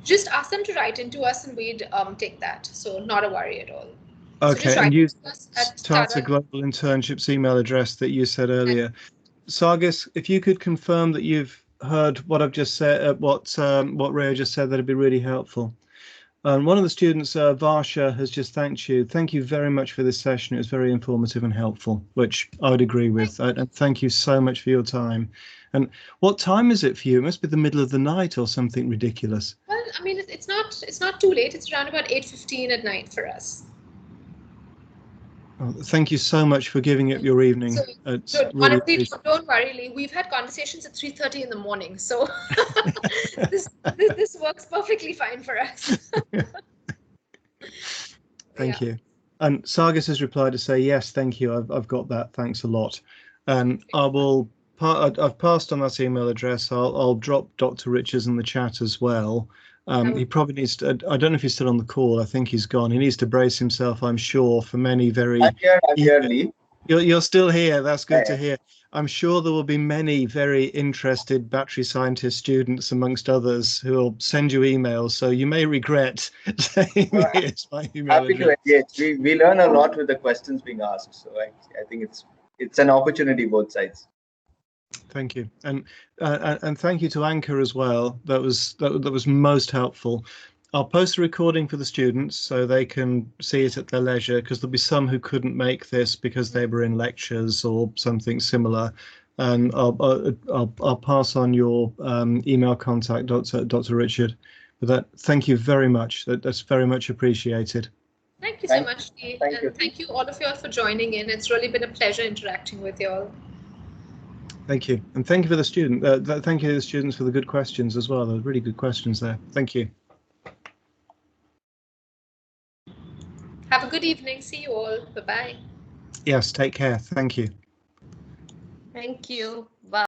Just ask them to write into us and we'd take that. So not a worry at all. Okay, so and use at Tata Global Internships email address that you said earlier. Sargis, if you could confirm that you've heard what I've just said, what Rio just said, that'd be really helpful. And one of the students, Varsha, has just thanked you. Thank you very much for this session. It was very informative and helpful, which I would agree with. And thank you so much for your time. And what time is it for you? It must be the middle of the night or something ridiculous. Well, I mean, it's not too late. It's around about 8:15 at night for us. Oh, thank you so much for giving up your evening. So, honestly, don't worry, Lee. We've had conversations at 3:30 in the morning, so this works perfectly fine for us. Thank you. And Sargis has replied to say, yes, thank you. I've got that. Thanks a lot. And I've passed on that email address. I'll drop Dr. Richards in the chat as well. He probably needs to, I don't know if he's still on the call. I think he's gone. He needs to brace himself, I'm sure, for many very... I'm here, Lee. You're still here. That's good to hear. I'm sure there will be many very interested battery scientist students, amongst others, who will send you emails. So you may regret saying here's my email Happy address. to engage. We learn a lot with the questions being asked. So I think it's an opportunity both sides. Thank you, and thank you to Anchor as well. That was most helpful. I'll post a recording for the students so they can see it at their leisure, because there'll be some who couldn't make this because they were in lectures or something similar. And I'll pass on your email contact, Dr. Richard. But that, thank you very much. That's very much appreciated. Thank you so much, Lee. And thank you all of you all for joining in. It's really been a pleasure interacting with you all. Thank you, and thank you for the student. Thank you to the students for the good questions as well. There were really good questions there. Thank you. Have a good evening. See you all. Bye-bye. Yes, take care. Thank you. Thank you. Bye.